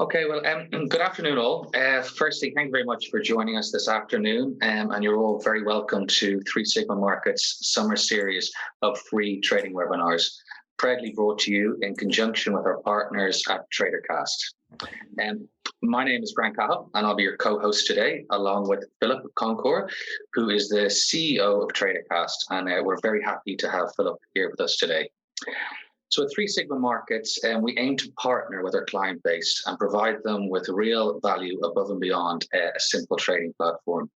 Okay, well, good afternoon, all. Firstly, thank you very much for joining us this afternoon, and you're all very welcome to Three Sigma Markets summer series of free trading webinars, proudly brought to you in conjunction with our partners at TraderCast. My name is Frank Cahill, and I'll be your co-host today, along with Philip Concourt, who is the CEO of TraderCast, and we're very happy to have Philip here with us today. So at Three Sigma Markets, we aim to partner with our client base and provide them with real value above and beyond a simple trading platform.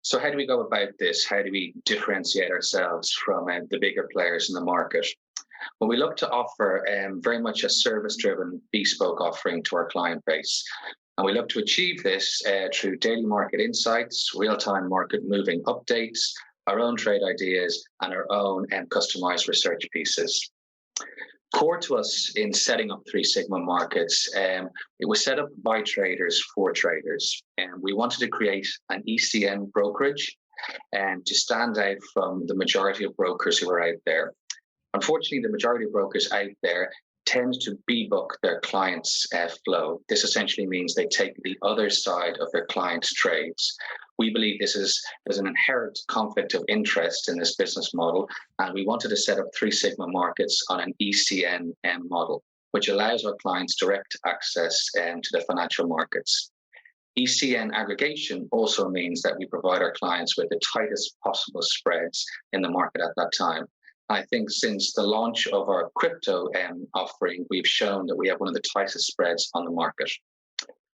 So how do we go about this? How do we differentiate ourselves from the bigger players in the market? Well, we look to offer very much a service-driven, bespoke offering to our client base. And we look to achieve this through daily market insights, real-time market moving updates, our own trade ideas, and our own customized research pieces. Core to us in setting up Three Sigma Markets, it was set up by traders for traders, and we wanted to create an ECN brokerage and to stand out from the majority of brokers who are out there. Unfortunately, the majority of brokers out there tend to book their clients' flow. This essentially means they take the other side of their clients' trades. We believe there's an inherent conflict of interest in this business model, and we wanted to set up Three Sigma Markets on an ECN model, which allows our clients direct access to the financial markets. ECN aggregation also means that we provide our clients with the tightest possible spreads in the market at that time. I think since the launch of our crypto offering, we've shown that we have one of the tightest spreads on the market.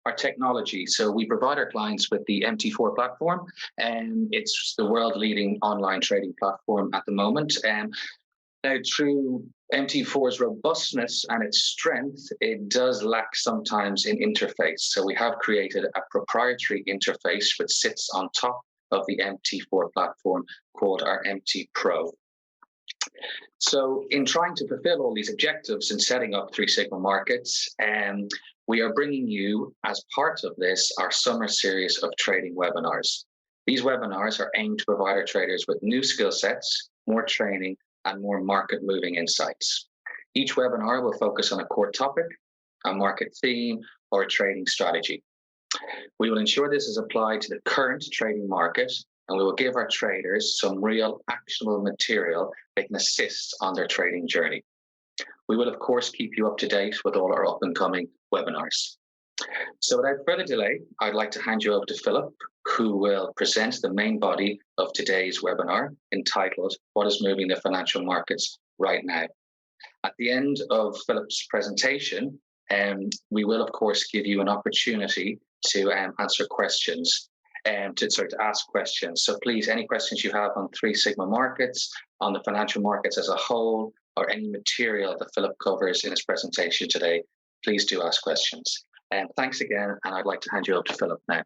Our technology, so we provide our clients with the MT4 platform, and it's the world-leading online trading platform at the moment. Now, through MT4's robustness and its strength, it does lack sometimes in interface. So we have created a proprietary interface which sits on top of the MT4 platform called our MT Pro. So in trying to fulfill all these objectives in setting up Three Sigma Markets, we are bringing you, as part of this, our summer series of trading webinars. These webinars are aimed to provide our traders with new skill sets, more training, and more market-moving insights. Each webinar will focus on a core topic, a market theme, or a trading strategy. We will ensure this is applied to the current trading market, and we will give our traders some real actionable material they can assist on their trading journey. We will, of course, keep you up to date with all our up-and-coming webinars. So without further delay, I'd like to hand you over to Philip, who will present the main body of today's webinar, entitled What is Moving the Financial Markets Right Now? At the end of Philip's presentation, we will, of course, give you an opportunity to answer questions. To ask questions. So please, any questions you have on Three Sigma Markets, on the financial markets as a whole, or any material that Philip covers in his presentation today, please do ask questions. And thanks again, and I'd like to hand you over to Philip now.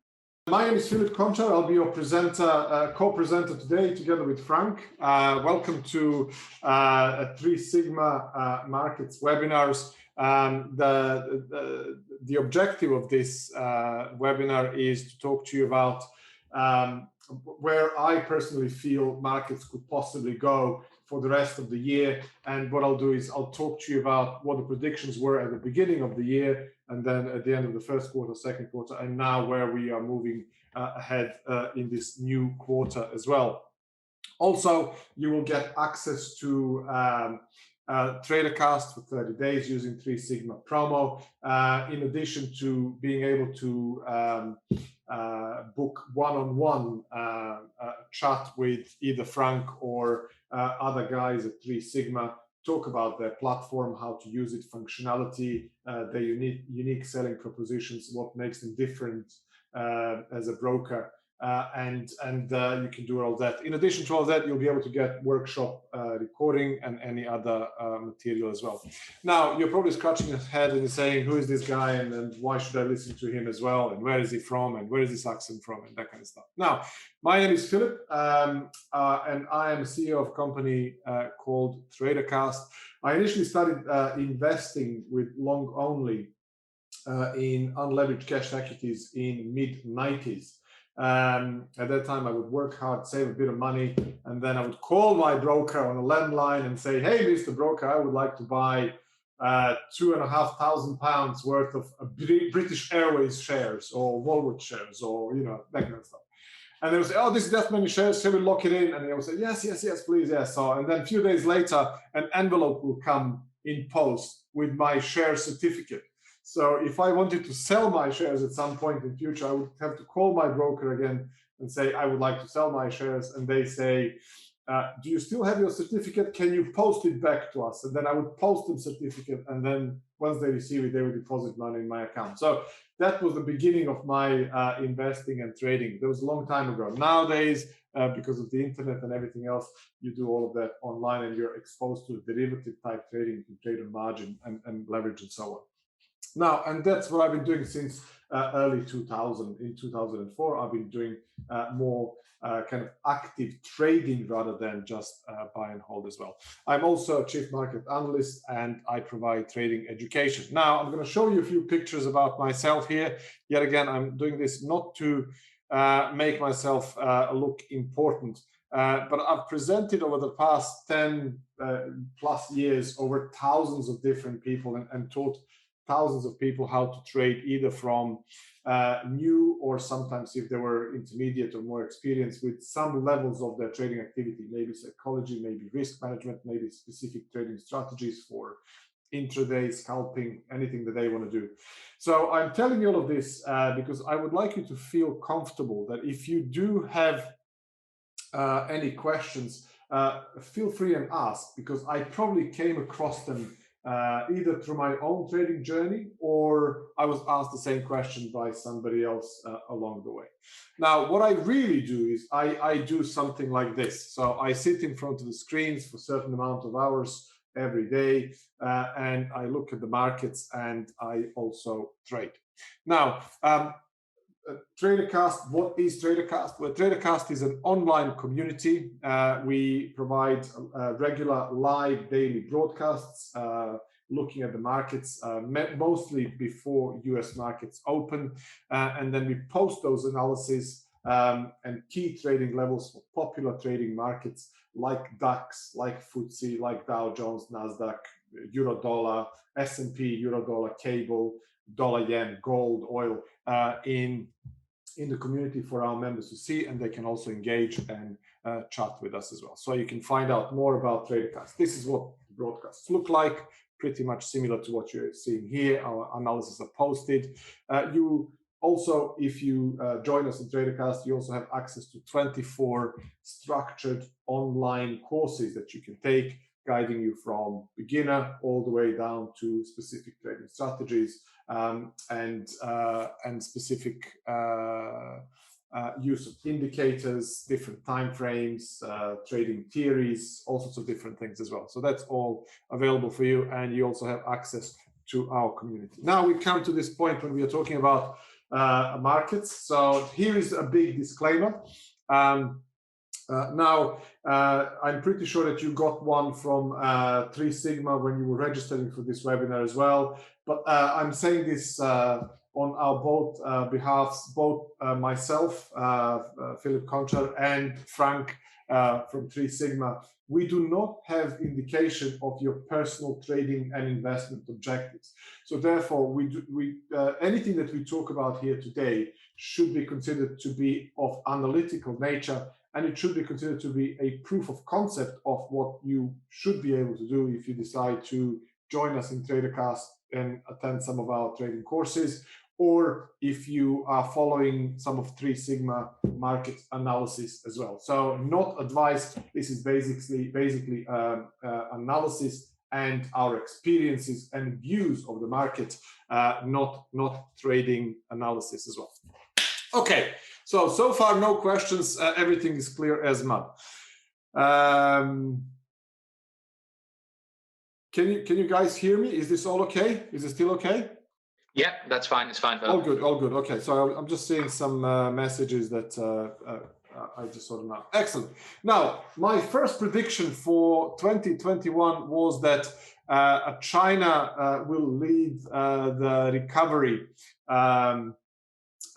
My name is Philip Concourt. I'll be your co-presenter today together with Frank. Welcome to Three Sigma Markets webinars. The objective of this webinar is to talk to you about where I personally feel markets could possibly go for the rest of the year. And what I'll do is I'll talk to you about what the predictions were at the beginning of the year, and then at the end of the first quarter, second quarter, and now where we are moving ahead in this new quarter as well. Also, you will get access to TraderCast for 30 days using Three Sigma promo, in addition to being able to book one-on-one chat with either Frank or other guys at Three Sigma, talk about their platform, how to use it, functionality, their unique selling propositions, what makes them different as a broker. And you can do all that. In addition to all that, you'll be able to get workshop recording and any other material as well. Now, you're probably scratching your head and saying, who is this guy, and why should I listen to him as well, and where is he from, and where is this accent from, and that kind of stuff. Now, my name is Philip, and I am CEO of a company called TraderCast. I initially started investing with long only in unleveraged cash equities in mid-90s. At that time, I would work hard, save a bit of money, and then I would call my broker on a landline and say, hey, Mr. Broker, I would like to buy £2,500 worth of British Airways shares or Woolworth shares or, that kind of stuff. And they would say, oh, this is that many shares, shall we lock it in? And they would say, yes, please, yes. So, and then a few days later, an envelope will come in post with my share certificate. So if I wanted to sell my shares at some point in future, I would have to call my broker again and say, I would like to sell my shares. And they say, do you still have your certificate? Can you post it back to us? And then I would post the certificate. And then once they receive it, they would deposit money in my account. So that was the beginning of my investing and trading. That was a long time ago. Nowadays, because of the internet and everything else, you do all of that online and you're exposed to derivative type trading. You can trade on margin and leverage and so on. Now, and that's what I've been doing since early 2000. In 2004, I've been doing more kind of active trading rather than just buy and hold as well. I'm also a chief market analyst and I provide trading education. Now, I'm going to show you a few pictures about myself here. Yet again, I'm doing this not to make myself look important, but I've presented over the past 10 plus years over thousands of different people and taught thousands of people how to trade, either from new or sometimes if they were intermediate or more experienced with some levels of their trading activity, maybe psychology, maybe risk management, maybe specific trading strategies for intraday scalping, anything that they want to do. So I'm telling you all of this because I would like you to feel comfortable that if you do have any questions, feel free and ask, because I probably came across them either through my own trading journey or I was asked the same question by somebody else along the way. Now, what I really do is I do something like this. So I sit in front of the screens for a certain amount of hours every day, and I look at the markets and I also trade. Now, TraderCast, what is TraderCast? Well, TraderCast is an online community. We provide regular live daily broadcasts looking at the markets, mostly before US markets open. And then we post those analyses and key trading levels for popular trading markets like DAX, like FTSE, like Dow Jones, Nasdaq, Euro dollar, S&P, Euro dollar, cable, dollar yen, gold, oil, in the community for our members to see, and they can also engage and chat with us as well. So you can find out more about TraderCast. This is what the broadcasts look like, pretty much similar to what you're seeing here. Our analyses are posted. You also, if you join us in TraderCast, you also have access to 24 structured online courses that you can take, guiding you from beginner all the way down to specific trading strategies and specific use of indicators, different time frames, trading theories, all sorts of different things as well. So that's all available for you, and you also have access to our community. Now we come to this point when we are talking about markets. So here is a big disclaimer. Now, I'm pretty sure that you got one from Three Sigma when you were registering for this webinar as well. But I'm saying this on our both behalves, both myself, Philip Conchar, and Frank from Three Sigma. We do not have indication of your personal trading and investment objectives. So therefore, anything that we talk about here today should be considered to be of analytical nature, and it should be considered to be a proof of concept of what you should be able to do if you decide to join us in TraderCast and attend some of our trading courses, or if you are following some of Three Sigma market analysis as well. So not advice. This is basically analysis and our experiences and views of the market, not trading analysis as well. Okay, so far no questions. Everything is clear as mud. Can you guys hear me? Is this all okay? Is it still okay? Yeah, that's fine. It's fine. All good. Okay, so I'm just seeing some messages that I just saw them now. Excellent. Now, my first prediction for 2021 was that China will lead the recovery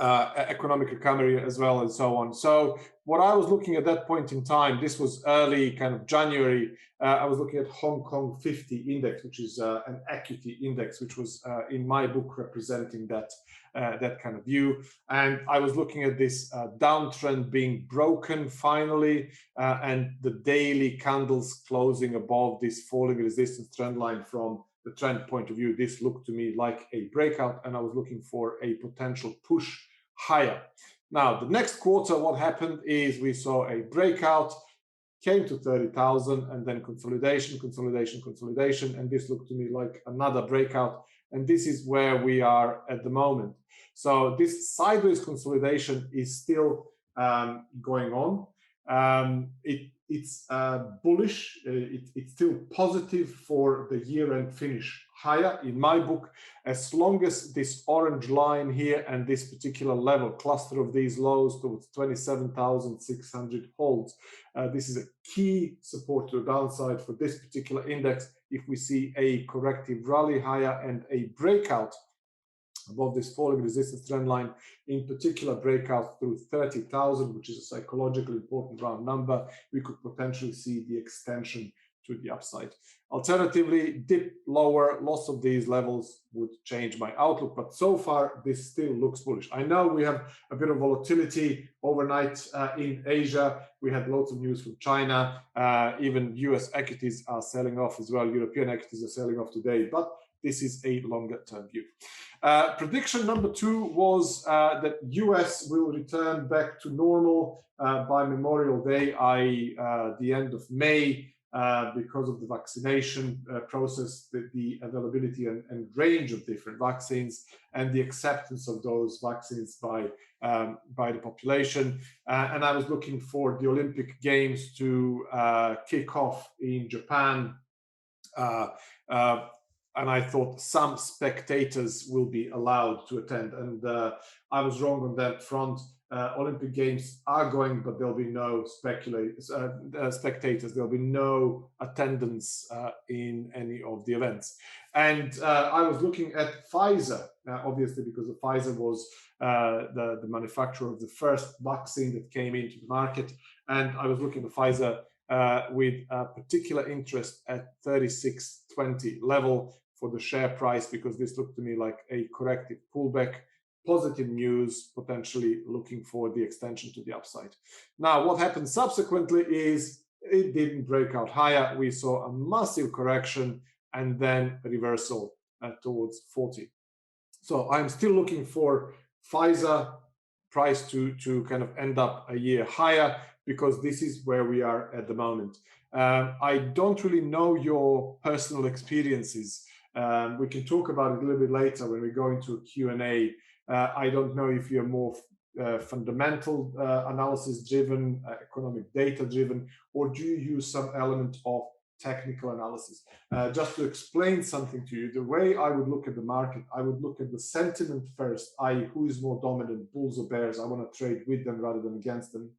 economic recovery as well, and so on. So what I was looking at that point in time, this was early kind of January, I was looking at Hong Kong 50 index, which is an equity index, which was in my book representing that that kind of view. And I was looking at this downtrend being broken finally, and the daily candles closing above this falling resistance trend line. From the trend point of view, this looked to me like a breakout, and I was looking for a potential push higher. Now, the next quarter, what happened is we saw a breakout, came to 30,000, and then consolidation, consolidation, consolidation, and this looked to me like another breakout, and this is where we are at the moment. So this sideways consolidation is still going on. It's bullish. It's still positive for the year-end finish higher in my book, as long as this orange line here and this particular level cluster of these lows towards 27,600 holds. This is a key support to the downside for this particular index. If we see a corrective rally higher and a breakout above this falling resistance trend line, in particular breakout through 30,000, which is a psychologically important round number, we could potentially see the extension to the upside. Alternatively, dip lower, loss of these levels would change my outlook, but so far this still looks bullish. I know we have a bit of volatility overnight in Asia. We had lots of news from China. Even US equities are selling off as well. European equities are selling off today, but this is a longer term view. Prediction number 2 was that US will return back to normal by Memorial Day, i.e. the end of May, because of the vaccination process, the availability and range of different vaccines, and the acceptance of those vaccines by the population. And I was looking for the Olympic Games to kick off in Japan. And I thought some spectators will be allowed to attend, and I was wrong on that front. Olympic Games are going, but there'll be no spectators. There'll be no attendance in any of the events. And I was looking at Pfizer, obviously, because Pfizer was the manufacturer of the first vaccine that came into the market, and I was looking at Pfizer with a particular interest at 36.20 level for the share price, because this looked to me like a corrective pullback, positive news, potentially looking for the extension to the upside. Now, what happened subsequently is it didn't break out higher. We saw a massive correction and then a reversal towards 40. So I'm still looking for Pfizer price to kind of end up a year higher, because this is where we are at the moment. I don't really know your personal experiences. We can talk about it a little bit later when we go into a Q&A. I don't know if you're more fundamental analysis driven, economic data driven, or do you use some element of technical analysis? Just to explain something to you, the way I would look at the market, I would look at the sentiment first, i.e. who is more dominant, bulls or bears. I want to trade with them rather than against them.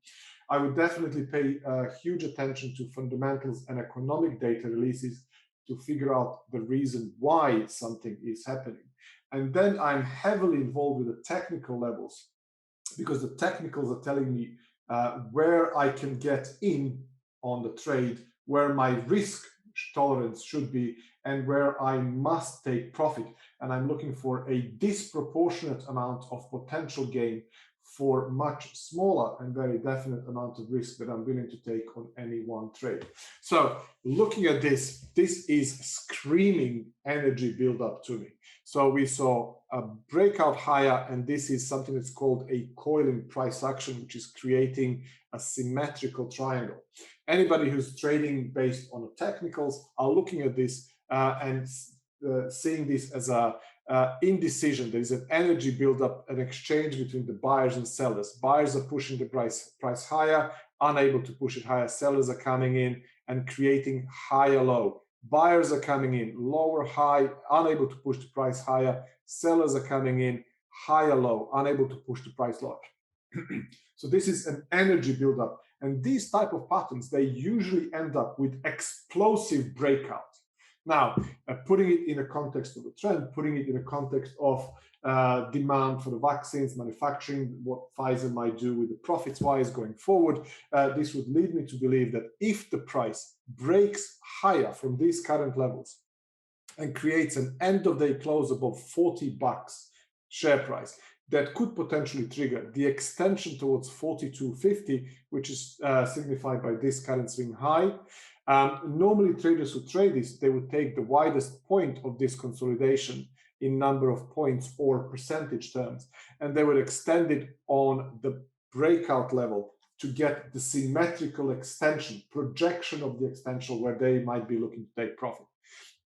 I would definitely pay huge attention to fundamentals and economic data releases to figure out the reason why something is happening. And then I'm heavily involved with the technical levels, because the technicals are telling me where I can get in on the trade, where my risk tolerance should be, and where I must take profit. And I'm looking for a disproportionate amount of potential gain for much smaller and very definite amount of risk that I'm willing to take on any one trade. So looking at this, this is screaming energy build-up to me. So we saw a breakout higher, and this is something that's called a coiling price action, which is creating a symmetrical triangle. Anybody who's trading based on the technicals are looking at this and seeing this as a indecision. There is an energy buildup, an exchange between the buyers and sellers. Buyers are pushing the price higher, unable to push it higher. Sellers are coming in and creating higher low. Buyers are coming in, lower high, unable to push the price higher. Sellers are coming in, higher low, unable to push the price lower. So this is an energy buildup. And these type of patterns, they usually end up with explosive breakout. Now, putting it in the context of the trend, putting it in the context of demand for the vaccines, manufacturing, what Pfizer might do with the profits-wise going forward. This would lead me to believe that if the price breaks higher from these current levels and creates an end-of-day close above $40 share price, that could potentially trigger the extension towards 42.50, which is signified by this current swing high. Normally, traders who trade this, they would take the widest point of this consolidation in number of points or percentage terms, and they would extend it on the breakout level to get the symmetrical extension, projection of the extension where they might be looking to take profit.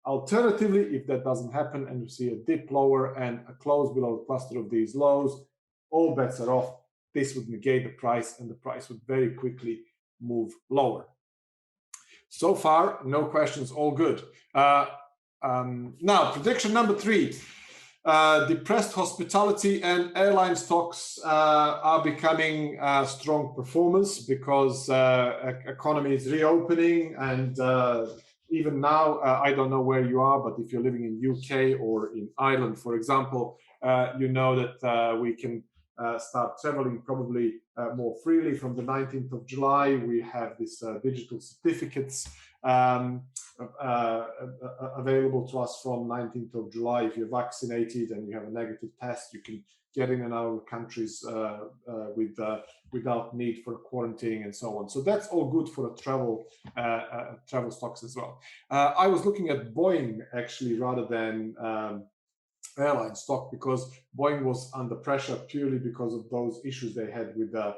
Alternatively, if that doesn't happen and you see a dip lower and a close below the cluster of these lows, all bets are off. This would negate the price and the price would very quickly move lower. So far, no questions, all good. Now, prediction number 3. Depressed hospitality and airline stocks are becoming strong performers because economy is reopening, and even now, I don't know where you are, but if you're living in UK or in Ireland, for example, you know that we can start traveling probably more freely from the 19th of July. We have this digital certificates available to us from 19th of July. If you're vaccinated and you have a negative test, you can get in and out of countries without need for quarantining and so on. So that's all good for a travel stocks as well. I was looking at Boeing actually rather than airline stock, because Boeing was under pressure purely because of those issues they had with the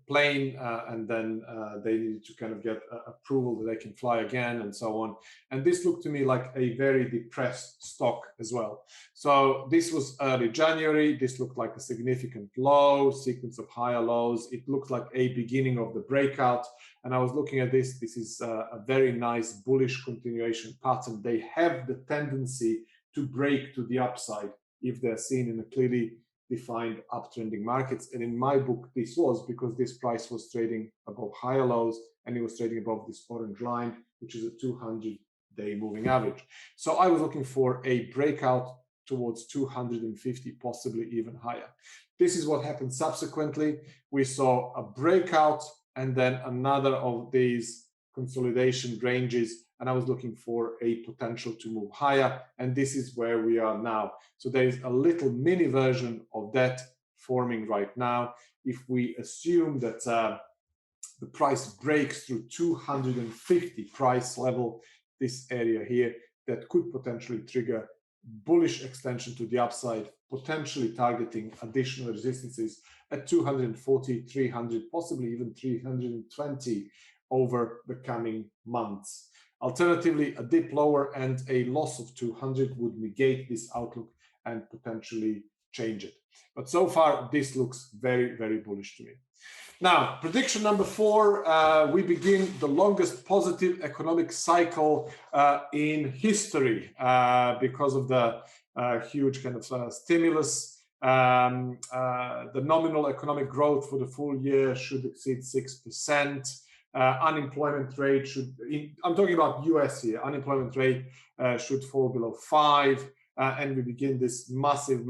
plane, and then they needed to kind of get approval that they can fly again and so on. And this looked to me like a very depressed stock as well. So this was early January. This looked like a significant low, sequence of higher lows. It looked like a beginning of the breakout. And I was looking at this. This is a very nice bullish continuation pattern. They have the tendency to break to the upside if they're seen in a clearly defined uptrending markets. And in my book, this was because this price was trading above higher lows and it was trading above this orange line, which is a 200-day moving average. So I was looking for a breakout towards 250, possibly even higher. This is what happened subsequently. We saw a breakout and then another of these consolidation ranges, and I was looking for a potential to move higher, and this is where we are now. So there is a little mini version of that forming right now. If we assume that the price breaks through 250 price level, this area here, that could potentially trigger bullish extension to the upside, potentially targeting additional resistances at 240, 300, possibly even 320 over the coming months. Alternatively, a dip lower and a loss of 200 would negate this outlook and potentially change it. But so far, this looks very, very bullish to me. Now, prediction number 4, we begin the longest positive economic cycle in history because of the huge kind of stimulus. The nominal economic growth for the full year should exceed 6%. Unemployment rate should, I'm talking about US here, unemployment rate should fall below 5, and we begin this massive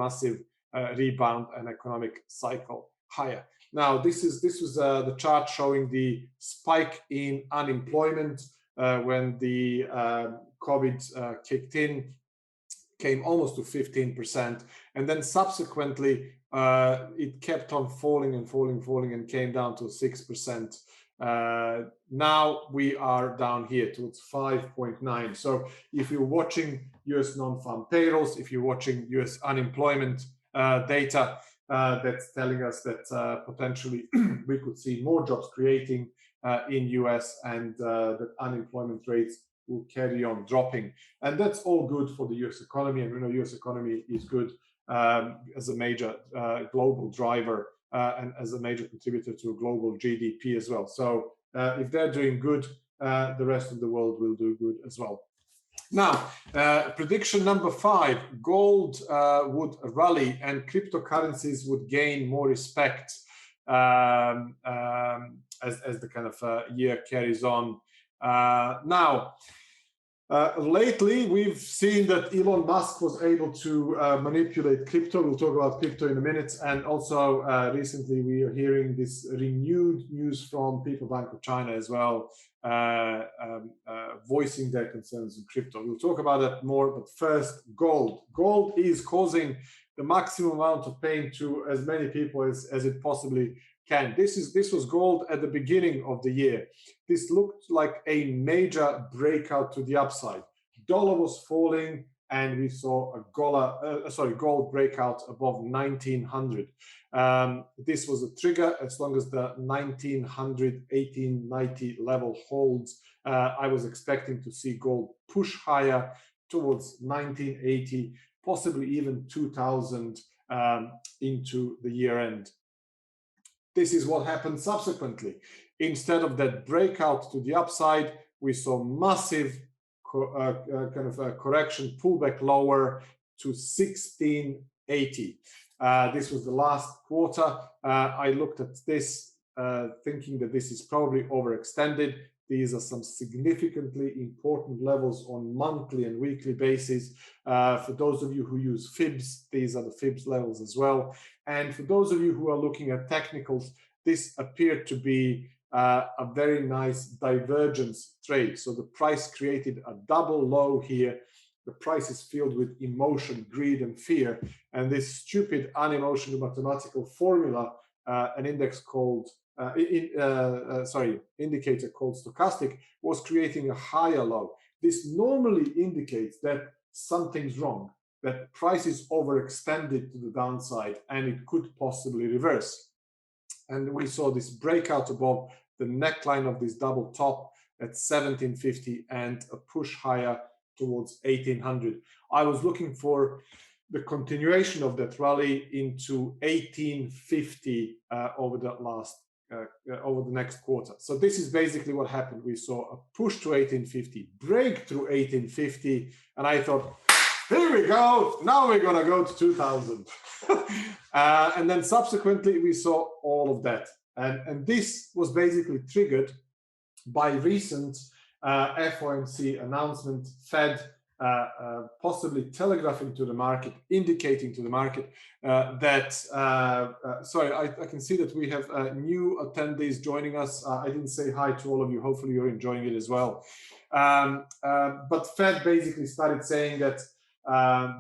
rebound and economic cycle higher. Now, this was the chart showing the spike in unemployment when the COVID kicked in, came almost to 15%, and then subsequently it kept on falling and came down to 6%. Now we are down here towards 5.9. So if you're watching US non-farm payrolls, if you're watching US unemployment data, that's telling us that potentially we could see more jobs creating in US, and that unemployment rates will carry on dropping. And that's all good for the US economy. And we know US economy is good as a major global driver and as a major contributor to a global GDP as well. So if they're doing good, the rest of the world will do good as well. Now, prediction number 5, gold would rally and cryptocurrencies would gain more respect as the kind of year carries on. Now, Lately, we've seen that Elon Musk was able to manipulate crypto. We'll talk about crypto in a minute. And also, recently, we are hearing this renewed news from People Bank of China as well, voicing their concerns in crypto. We'll talk about that more. But first, gold. Gold is causing the maximum amount of pain to as many people as it possibly can. This was gold at the beginning of the year. This looked like a major breakout to the upside. Dollar was falling, and we saw a gold breakout above 1900. This was a trigger. As long as the 1900, 1890 level holds, I was expecting to see gold push higher towards 1980, possibly even 2000 into the year end. This is what happened subsequently. Instead of that breakout to the upside, we saw massive kind of a correction, pullback lower to 1680. This was the last quarter. I looked at this thinking that this is probably overextended. These are some significantly important levels on monthly and weekly basis. For those of you who use fibs, these are the fibs levels as well. And for those of you who are looking at technicals, this appeared to be a very nice divergence trade. So the price created a double low here. The price is filled with emotion, greed, and fear. And this stupid unemotional mathematical formula, an index called indicator called stochastic, was creating a higher low. This normally indicates that something's wrong, that price is overextended to the downside and it could possibly reverse. And we saw this breakout above the neckline of this double top at 1750 and a push higher towards 1800. I was looking for the continuation of that rally into 1850 over the next quarter. So this is basically what happened. We saw a push to 1850, break through 1850, and I thought, here we go, now we're gonna go to 2000. And then subsequently we saw all of that. And this was basically triggered by recent FOMC announcement, Fed possibly telegraphing to the market, indicating to the market that, I can see that we have new attendees joining us. I didn't say hi to all of you. Hopefully you're enjoying it as well. But Fed basically started saying that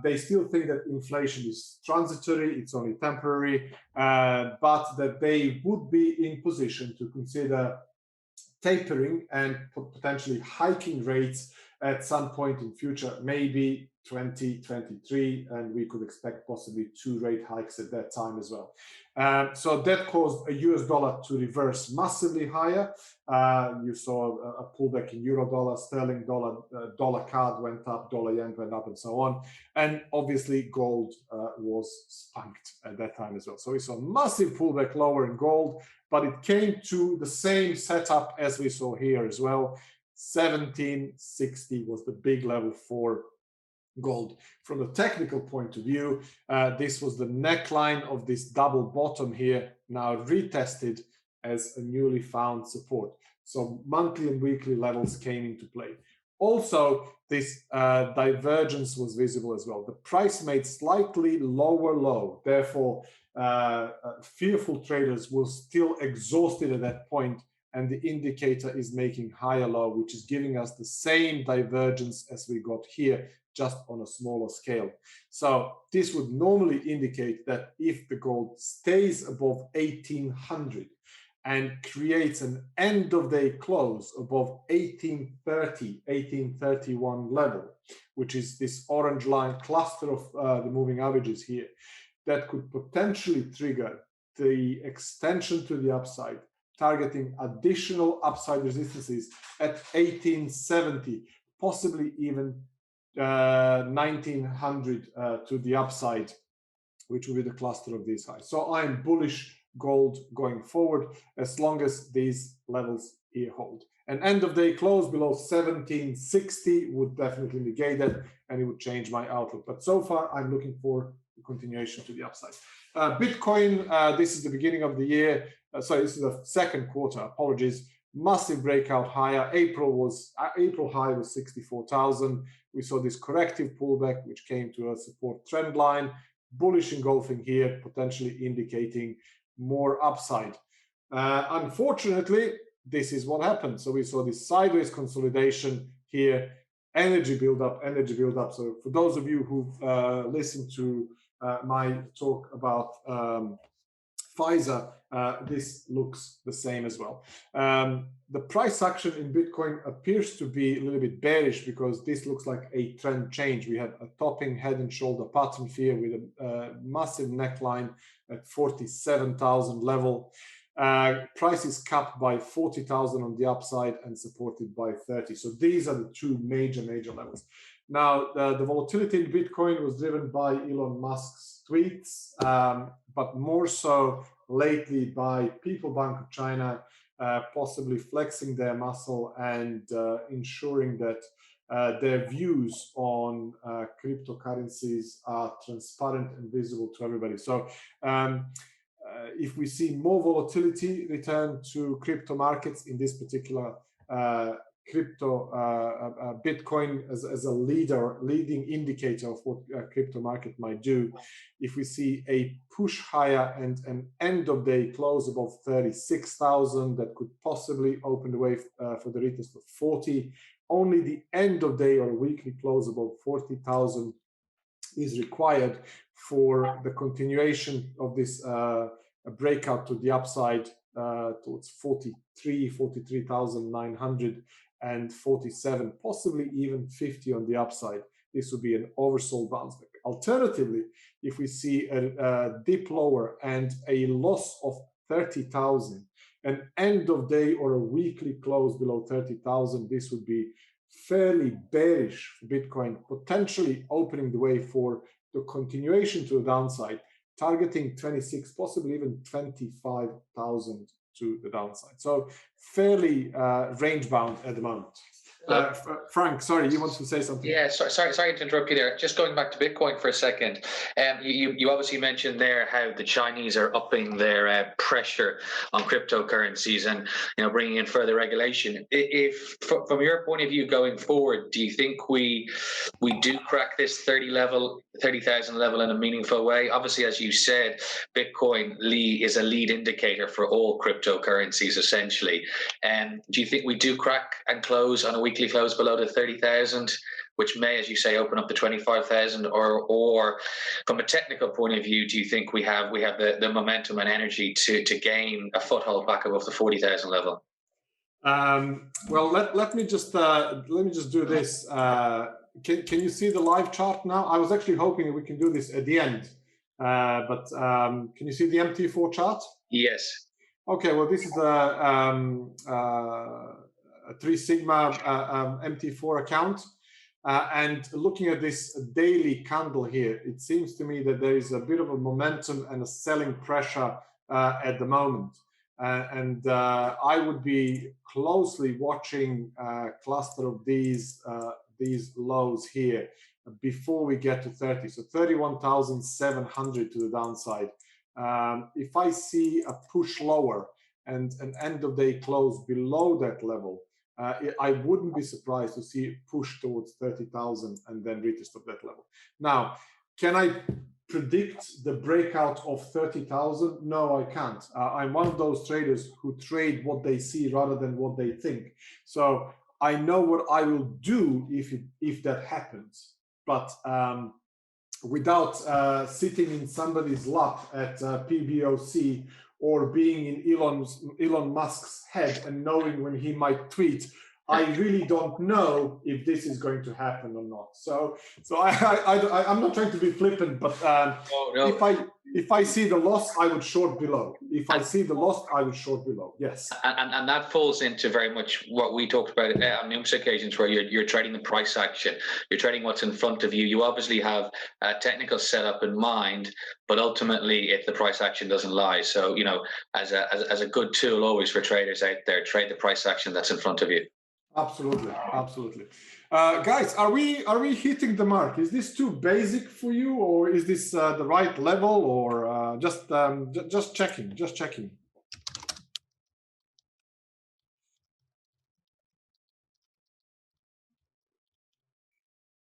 they still think that inflation is transitory, it's only temporary, but that they would be in position to consider tapering and potentially hiking rates at some point in future, maybe 2023, and we could expect possibly 2 rate hikes at that time as well. So that caused a US dollar to reverse massively higher. You saw a pullback in euro dollar, sterling dollar, dollar CAD went up, dollar yen went up, and so on. And obviously gold was spunked at that time as well. So we saw massive pullback lower in gold, but it came to the same setup as we saw here as well. 1760 was the big level for gold. From a technical point of view, this was the neckline of this double bottom here, now retested as a newly found support. So monthly and weekly levels came into play. Also, this divergence was visible as well. The price made slightly lower low. Therefore, fearful traders were still exhausted at that point, and the indicator is making higher low, which is giving us the same divergence as we got here, just on a smaller scale. So this would normally indicate that if the gold stays above 1800 and creates an end of day close above 1830, 1831 level, which is this orange line cluster of the moving averages here, that could potentially trigger the extension to the upside, targeting additional upside resistances at 1870, possibly even 1900 to the upside, which will be the cluster of these highs. So I'm bullish gold going forward as long as these levels here hold. An end of day close below 1760 would definitely negate that, and it would change my outlook. But so far, I'm looking for the continuation to the upside. Bitcoin, this is the beginning of the year. Sorry, this is the second quarter, apologies. massive breakout higher. April high was 64,000. We saw this corrective pullback, which came to a support trend line, bullish engulfing here, potentially indicating more upside. Unfortunately, this is what happened. So we saw this sideways consolidation here, energy buildup. So for those of you who've listened to my talk about Pfizer, this looks the same as well. The price action in Bitcoin appears to be a little bit bearish because this looks like a trend change. We have a topping head and shoulder pattern here with a massive neckline at 47,000 level. Price is capped by 40,000 on the upside and supported by 30. So these are the two major levels. Now, the volatility in Bitcoin was driven by Elon Musk's tweets, but more so lately by People Bank of China possibly flexing their muscle and ensuring that their views on cryptocurrencies are transparent and visible to everybody. So if we see more volatility return to crypto markets in this particular Bitcoin as a leading indicator of what a crypto market might do. If we see a push higher and an end of day close above 36,000, that could possibly open the way for the retest of 40. Only the end of day or weekly close above 40,000 is required for the continuation of this breakout to the upside towards 43,900 and 47, possibly even 50 on the upside. This would be an oversold bounce back. Alternatively, if we see a dip lower and a loss of 30,000, an end of day or a weekly close below 30,000, this would be fairly bearish for Bitcoin, potentially opening the way for the continuation to the downside, targeting 26, possibly even 25,000 to the downside. So fairly range bound at the moment. Frank, sorry, you want to say something? Yeah, sorry to interrupt you there. Just going back to Bitcoin for a second. You obviously mentioned there how the Chinese are upping their pressure on cryptocurrencies and bringing in further regulation. If from your point of view going forward, do you think we do crack this 30,000 level in a meaningful way? Obviously, as you said, Bitcoin is a lead indicator for all cryptocurrencies essentially. Do you think we do crack and close on a weekly close below the 30,000, which may, as you say, open up to 25,000, or from a technical point of view, do you think we have the momentum and energy to gain a foothold back above the 40,000 level? Well, let me just do this. Can you see the live chart now? I was actually hoping we can do this at the end, but can you see the MT4 chart? Yes. Okay. Well, this is a 3 Sigma MT4 account. And looking at this daily candle here, it seems to me that there is a bit of a momentum and a selling pressure at the moment. I would be closely watching a cluster of these lows here before we get to 30. So 31,700 to the downside. If I see a push lower and an end of day close below that level, I wouldn't be surprised to see it push towards 30,000 and then retest of that level. Now, can I predict the breakout of 30,000? No, I can't. I'm one of those traders who trade what they see rather than what they think. So I know what I will do if that happens, but without sitting in somebody's lap at PBOC or being in Elon Musk's head and knowing when he might tweet, I really don't know if this is going to happen or not. So I'm not trying to be flippant, but no. If I see the loss, I would short below. If I see the loss, I would short below. Yes. And that falls into very much what we talked about on numerous occasions, where you're trading the price action. You're trading what's in front of you. You obviously have a technical setup in mind, but ultimately, if the price action doesn't lie, so as a good tool always for traders out there, trade the price action that's in front of you. Absolutely. Guys, are we hitting the mark? Is this too basic for you, or is this the right level, or just checking?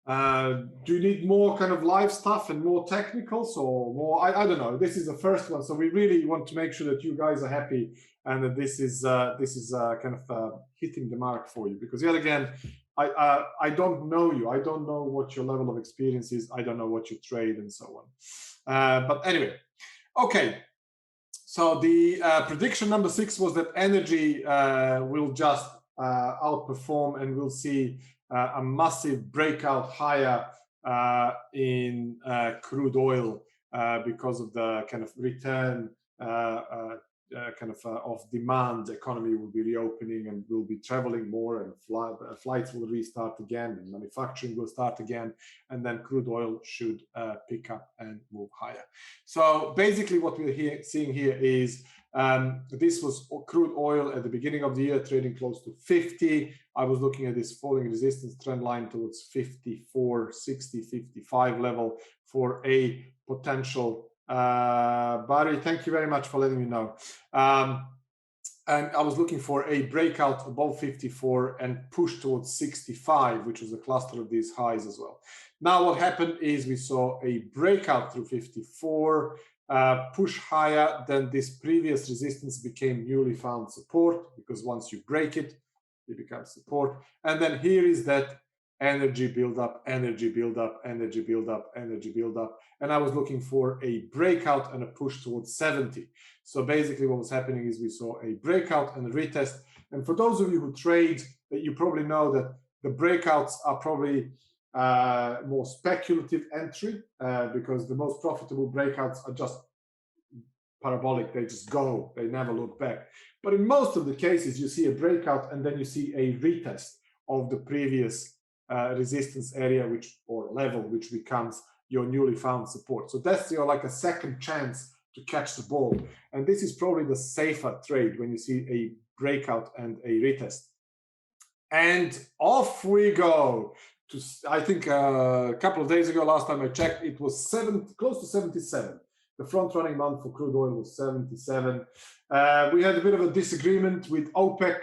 Do you need more kind of live stuff and more technicals, or more? I don't know. This is the first one, so we really want to make sure that you guys are happy and that this is kind of hitting the mark for you. Because yet again, I don't know you. I don't know what your level of experience is. I don't know what you trade and so on. But anyway, okay. So the prediction number 6 was that energy will just outperform, and we'll see a massive breakout higher in crude oil because of the kind of return of demand. Economy will be reopening and we'll be traveling more, and flights will restart again, and manufacturing will start again, and then crude oil should pick up and move higher. So basically what we're seeing here is this was crude oil at the beginning of the year trading close to 50. I was looking at this falling resistance trend line towards 54, 60, 55 level for a potential. Barry, thank you very much for letting me know. And I was looking for a breakout above 54 and push towards 65, which was a cluster of these highs as well. Now what happened is we saw a breakout through 54, push higher, then this previous resistance became newly found support, because once you break it, it becomes support. And then here is that energy build up, energy build up, energy build up, energy build up. And I was looking for a breakout and a push towards 70. So basically what was happening is we saw a breakout and a retest. And for those of you who trade, you probably know that the breakouts are probably more speculative entry, because the most profitable breakouts are just parabolic. They just go, they never look back. But in most of the cases, you see a breakout and then you see a retest of the previous resistance area, or level, which becomes your newly found support. So that's your like a second chance to catch the ball. And this is probably the safer trade when you see a breakout and a retest. And off we go to, I think a couple of days ago, last time I checked, it was close to 77. The front running month for crude oil was 77. We had a bit of a disagreement with OPEC.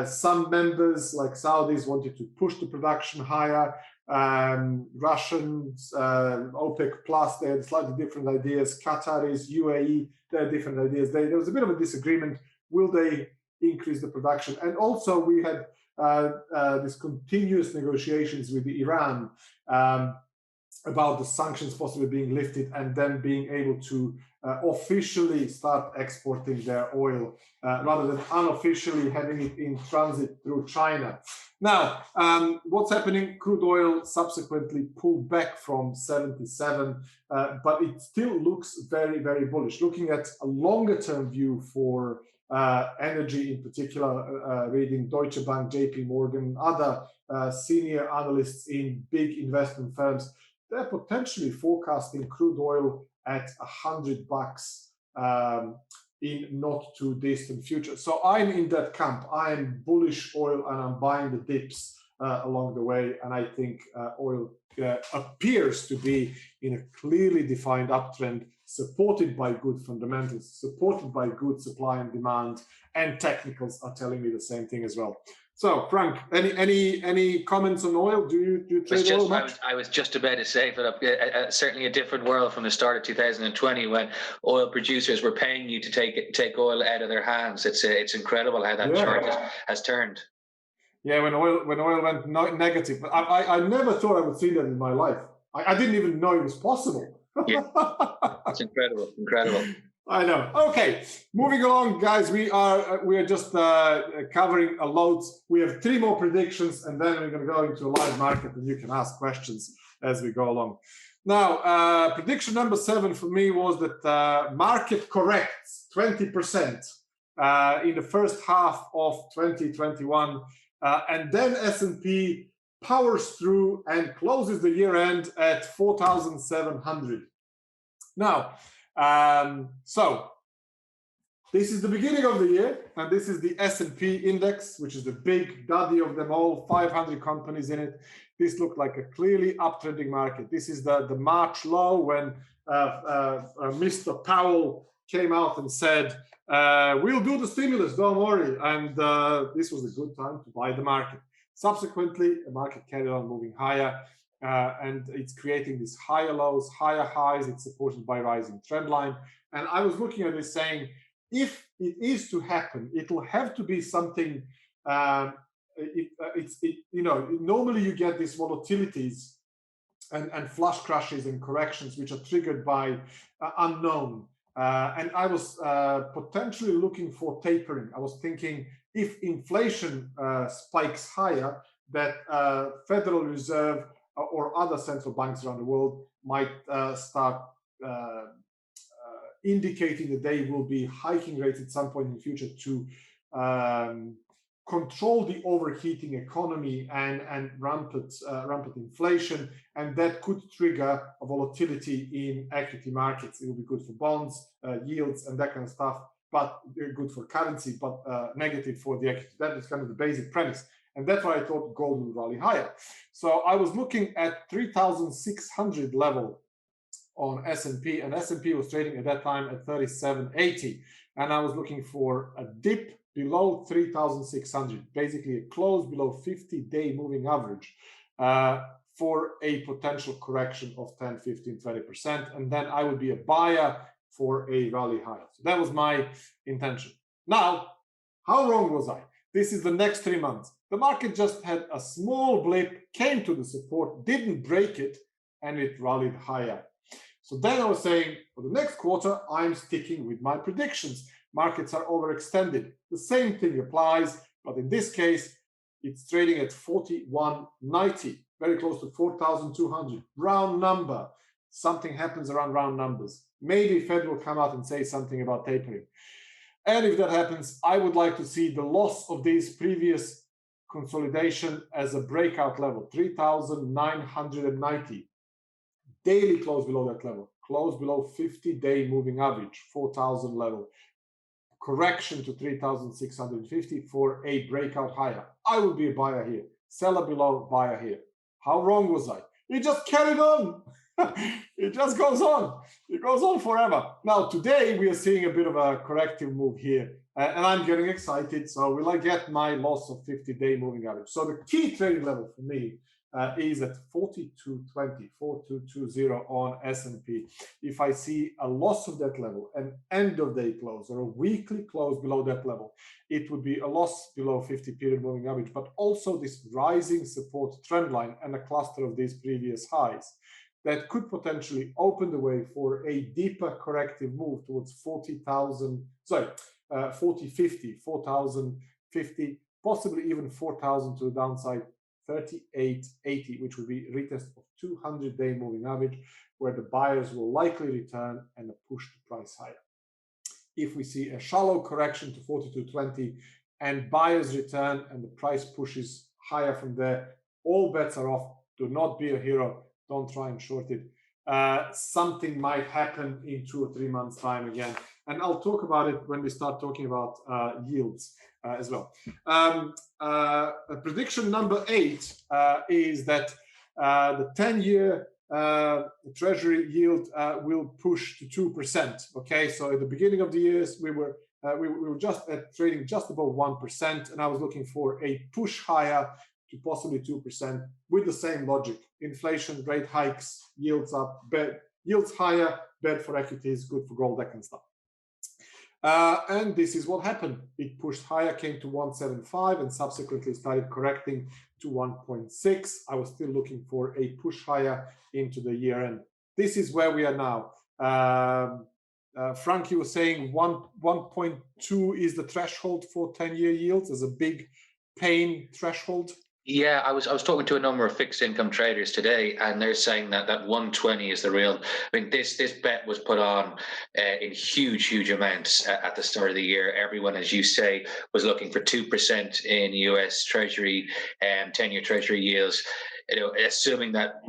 Some members like Saudis wanted to push the production higher. Russians, OPEC plus, they had slightly different ideas. Qataris, UAE, they had different ideas. There was a bit of a disagreement. Will they increase the production? And also we had these continuous negotiations with Iran about the sanctions possibly being lifted and then being able to officially start exporting their oil rather than unofficially having it in transit through China. Now, what's happening? Crude oil subsequently pulled back from 77, but it still looks very, very bullish. Looking at a longer term view for energy in particular, reading Deutsche Bank, JP Morgan, other senior analysts in big investment firms, they're potentially forecasting crude oil at $100 in not too distant future. So I'm in that camp. I'm bullish oil and I'm buying the dips along the way. And I think oil appears to be in a clearly defined uptrend, supported by good fundamentals, supported by good supply and demand, and technicals are telling me the same thing as well. So, Frank, any comments on oil? Do you trade oil much? I was just about to say that certainly a different world from the start of 2020, when oil producers were paying you to take oil out of their hands. It's incredible how that chart has turned. Yeah, when oil went negative, I never thought I would see that in my life. I didn't even know it was possible. Yeah, it's incredible. I know. Okay, moving along, guys. We are just covering a lot. We have 3 more predictions, and then we're going to go into a live market, and you can ask questions as we go along. Now, prediction number 7 for me was that market corrects 20% in the first half of 2021, and then S&P powers through and closes the year end at 4,700. Now. So this is the beginning of the year, and this is the S&P index, which is the big daddy of them all, 500 companies in it. This looked like a clearly uptrending market. This is the March low when Mr. Powell came out and said, we'll do the stimulus, don't worry. And this was a good time to buy the market. Subsequently, the market carried on moving higher. and it's creating these higher lows, higher highs. It's supported by rising trend line. And I was looking at this saying, if it is to happen, it'll have to be something. Normally you get these volatilities and flush crashes and corrections which are triggered by unknown. And I was potentially looking for tapering. I was thinking if inflation spikes higher, that Federal Reserve or other central banks around the world might start indicating that they will be hiking rates at some point in the future to control the overheating economy and rampant inflation, and that could trigger a volatility in equity markets. It will be good for bonds, yields, and that kind of stuff, but good for currency, but negative for the equity. That is kind of the basic premise. And that's why I thought gold would rally higher. So I was looking at 3,600 level on S&P, and S&P was trading at that time at 37.80, and I was looking for a dip below 3,600, basically a close below 50-day moving average for a potential correction of 10, 15, 20%, and then I would be a buyer for a rally higher. So that was my intention. Now, how wrong was I? This is the next 3 months. The market just had a small blip, came to the support, didn't break it, and it rallied higher. So then I was saying, for the next quarter, I'm sticking with my predictions. Markets are overextended. The same thing applies, but in this case, it's trading at 41.90, very close to 4,200. Round number. Something happens around round numbers. Maybe Fed will come out and say something about tapering. And if that happens, I would like to see the loss of this previous consolidation as a breakout level, 3,990. Daily close below that level, close below 50-day moving average, 4,000 level. Correction to 3,650 for a breakout higher. I would be a buyer here. Seller below, buyer here. How wrong was I? It just carried on. It just goes on. It goes on forever. Now, today we are seeing a bit of a corrective move here, and I'm getting excited. So will I get my loss of 50-day moving average? So the key trading level for me is at 4220, 4220 on S&P. If I see a loss of that level, an end of day close or a weekly close below that level, it would be a loss below 50 period moving average, but also this rising support trend line and a cluster of these previous highs that could potentially open the way for a deeper corrective move towards 4,050, possibly even 4,000 to the downside, 38.80, which would be a retest of 200-day moving average, where the buyers will likely return and push the price higher. If we see a shallow correction to 42.20 and buyers return and the price pushes higher from there, all bets are off. Do not be a hero. Don't try and short it. Something might happen in 2 or 3 months' time again. And I'll talk about it when we start talking about yields as well. Prediction number 8 is that the 10-year Treasury yield will push to 2%. Okay, so at the beginning of the years, we were just trading just above 1%, and I was looking for a push higher to possibly 2% with the same logic. Inflation, rate hikes, yields up, yields higher, bad for equities, good for gold, that kind of stuff. And this is what happened. It pushed higher, came to 1.75, and subsequently started correcting to 1.6. I was still looking for a push higher into the year end. This is where we are now. Frankie was saying 1.2 is the threshold for 10-year yields as a big pain threshold. Yeah, I was talking to a number of fixed income traders today, and they're saying that 120 is the real. I mean, this bet was put on in huge amounts at the start of the year. Everyone, as you say, was looking for 2% in U.S. Treasury and 10-year Treasury yields. Assuming that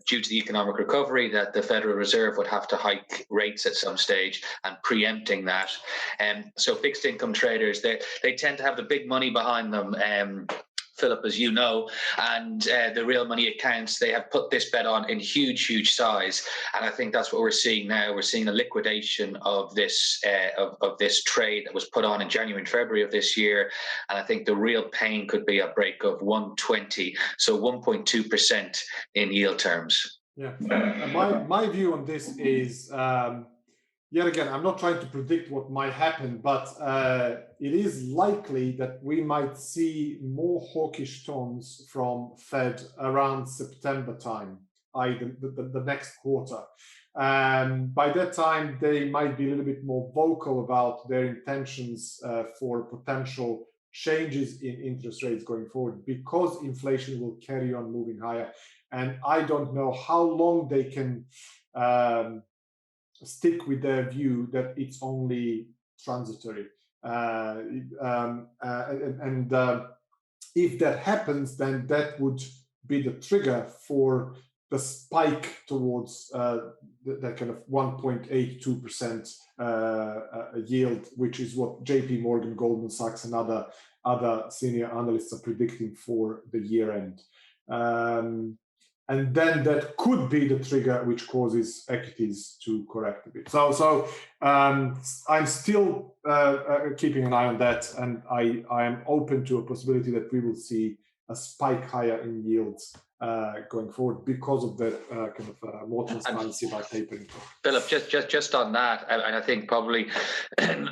due to the economic recovery, that the Federal Reserve would have to hike rates at some stage, and preempting that. So fixed income traders, they tend to have the big money behind them. Philip, as you know, and the real money accounts, they have put this bet on in huge size. And I think that's what we're seeing now. We're seeing a liquidation of this of this trade that was put on in January and February of this year. And I think the real pain could be a break of 120, so 1.2% in yield terms. Yeah, my view on this is, yet again, I'm not trying to predict what might happen, but it is likely that we might see more hawkish tones from Fed around September time, i.e. the next quarter. By that time, they might be a little bit more vocal about their intentions for potential changes in interest rates going forward, because inflation will carry on moving higher. And I don't know how long they can stick with their view that it's only transitory. If that happens, then that would be the trigger for the spike towards that kind of 1.82% yield, which is what JP Morgan, Goldman Sachs, and other senior analysts are predicting for the year end. And then that could be the trigger which causes equities to correct a bit. So I'm still keeping an eye on that, and I am open to a possibility that we will see a spike higher in yields going forward because of that kind of more transparency by tapering. Philip, just on that, and I think probably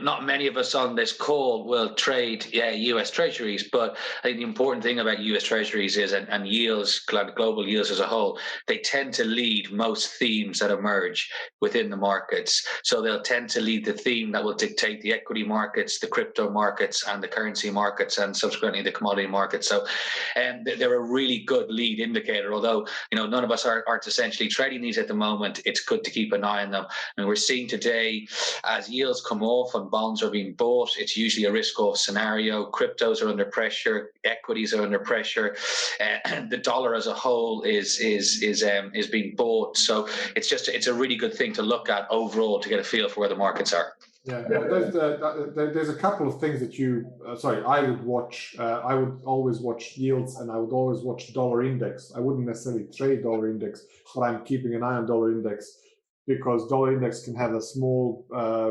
not many of us on this call will trade U.S. Treasuries, but I think the important thing about U.S. Treasuries is, and yields, global yields as a whole, they tend to lead most themes that emerge within the markets. So they'll tend to lead the theme that will dictate the equity markets, the crypto markets, and the currency markets, and subsequently the commodity markets. So they're a really good lead indicator, although none of us aren't essentially trading these at the moment. It's good to keep an eye on them. And we're seeing today, as yields come off and bonds are being bought, it's usually a risk-off scenario. Cryptos are under pressure, equities are under pressure, and the dollar as a whole is being bought. So it's a really good thing to look at overall to get a feel for where the markets are. Yeah, there's a couple of things that I would watch. I would always watch yields, and I would always watch dollar index. I wouldn't necessarily trade dollar index, but I'm keeping an eye on dollar index, because dollar index can have a small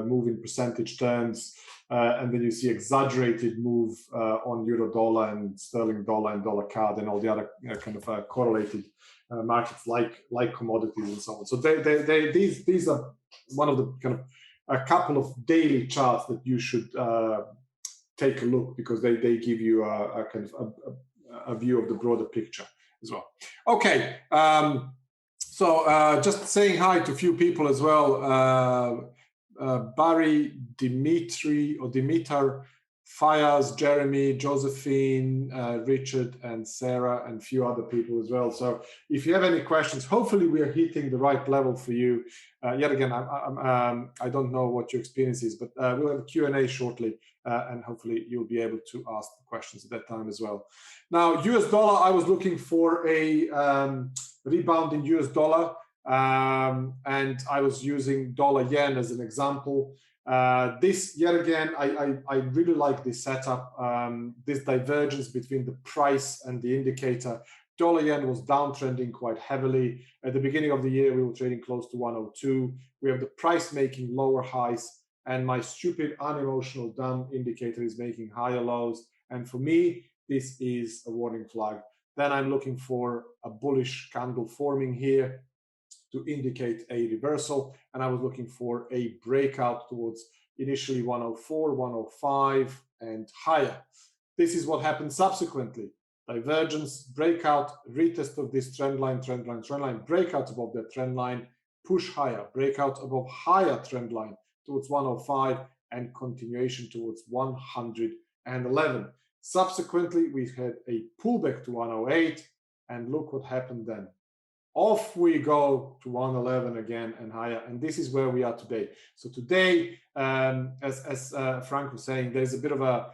move in percentage terms, and then you see exaggerated move on euro dollar and sterling dollar and dollar CAD and all the other kind of correlated markets like commodities and so on. So these are one of the kind of a couple of daily charts that you should take a look, because they give you a kind of a view of the broader picture as well. Okay, so just saying hi to a few people as well. Barry, Dimitri or Dimitar, Fayaz, Jeremy, Josephine, Richard, and Sarah, and a few other people as well. So if you have any questions, hopefully we are hitting the right level for you. Yet again, I don't know what your experience is, but we'll have a Q&A shortly, and hopefully you'll be able to ask the questions at that time as well. Now, US dollar, I was looking for a rebound in US dollar, and I was using dollar yen as an example. This, yet again, I really like this setup, this divergence between the price and the indicator. Dollar yen was downtrending quite heavily. At the beginning of the year, we were trading close to 102. We have the price making lower highs, and my stupid unemotional dumb indicator is making higher lows. And for me, this is a warning flag. Then I'm looking for a bullish candle forming here to indicate a reversal, and I was looking for a breakout towards initially 104, 105 and higher. This is what happened subsequently. Divergence, breakout, retest of this trend line, breakout above that trend line, push higher, breakout above higher trend line towards 105, and continuation towards 111. Subsequently, we had a pullback to 108, and look what happened then. Off we go to 111 again and higher, and this is where we are today. So today, as Frank was saying, there's a bit of a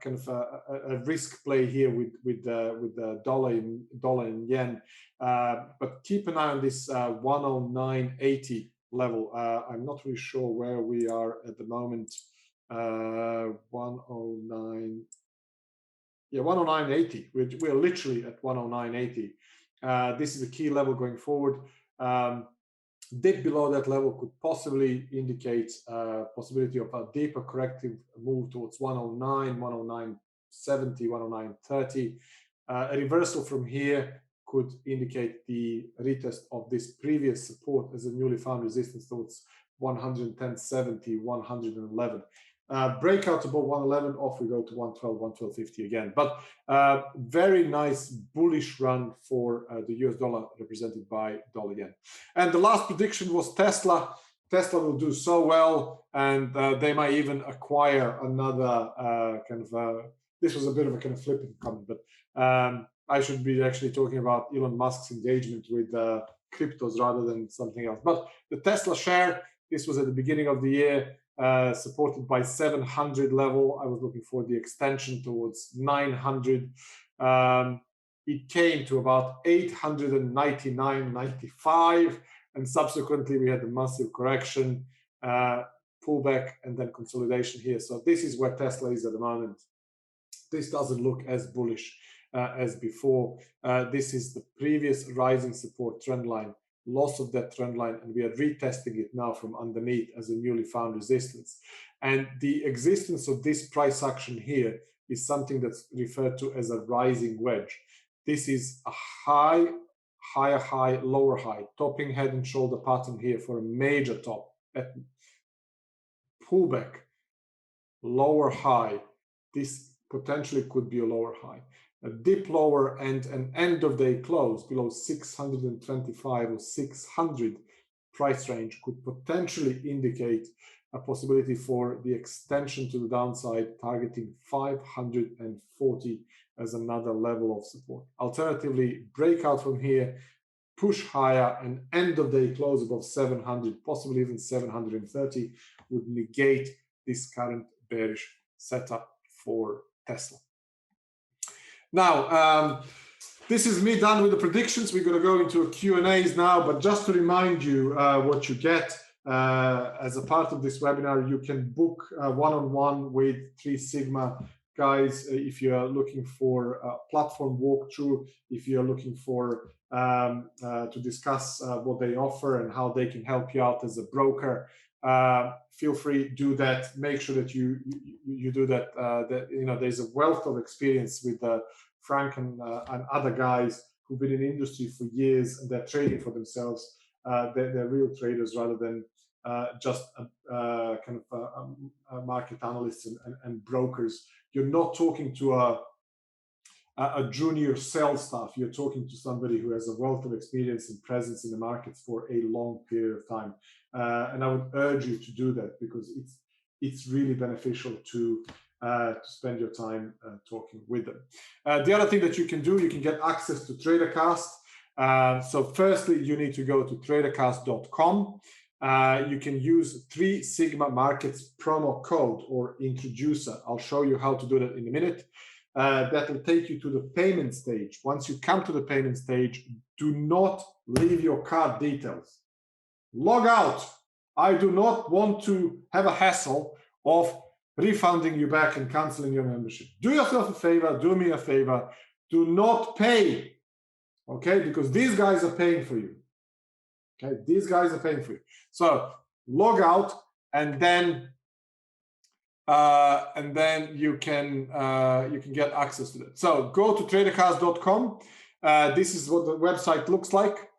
kind of a risk play here with the dollar and yen, but keep an eye on this 109.80 level. I'm not really sure where we are at the moment. 109. Yeah, 109.80. We're literally at 109.80. This is a key level going forward. Dip below that level could possibly indicate possibility of a deeper corrective move towards 109, 109.70, 109.30. A reversal from here could indicate the retest of this previous support as a newly found resistance towards 110.70, 111. Breakout above 111, off we go to 112, 112.50 again. But very nice bullish run for the US dollar, represented by dollar yen. And the last prediction was Tesla. Tesla will do so well, and they might even acquire another this was a bit of a kind of flippant comment, but I should be actually talking about Elon Musk's engagement with cryptos rather than something else. But the Tesla share, this was at the beginning of the year, supported by 700 level. I was looking for the extension towards 900. It came to about 899.95, and subsequently we had a massive correction, pullback, and then consolidation here. So this is where Tesla is at the moment. This doesn't look as bullish as before. This is the previous rising support trend line, loss of that trend line, and we are retesting it now from underneath as a newly found resistance. And the existence of this price action here is something that's referred to as a rising wedge. This is a high, higher high, lower high, topping head and shoulder pattern here for a major top, at pullback, lower high. This potentially could be a lower high. A dip lower and an end of day close below 625 or 600 price range could potentially indicate a possibility for the extension to the downside, targeting 540 as another level of support. Alternatively, breakout from here, push higher, and end of day close above 700, possibly even 730, would negate this current bearish setup for Tesla. Now, this is me done with the predictions. We're going to go into a Q&As now, but just to remind you what you get as a part of this webinar, you can book one-on-one with Three Sigma guys if you're looking for a platform walkthrough, if you're looking for to discuss what they offer and how they can help you out as a broker. Feel free, do that. Make sure that you do that. That there's a wealth of experience with Frank and other guys who've been in the industry for years, and they're trading for themselves. They're real traders rather than just market analysts and brokers. You're not talking to a junior sales staff. You're talking to somebody who has a wealth of experience and presence in the markets for a long period of time. And I would urge you to do that, because it's really beneficial to spend your time talking with them. The other thing that you can do, you can get access to TraderCast. So firstly, you need to go to tradercast.com. You can use Three Sigma Markets promo code or introducer. I'll show you how to do that in a minute. That will take you to the payment stage. Once you come to the payment stage, do not leave your card details. Log out. I do not want to have a hassle of refunding you back and canceling your membership. Do yourself a favor, do me a favor. Do not pay, okay? Because these guys are paying for you. Okay, these guys are paying for you. So log out, and then you can get access to that. So go to tradercast.com. This is what the website looks like.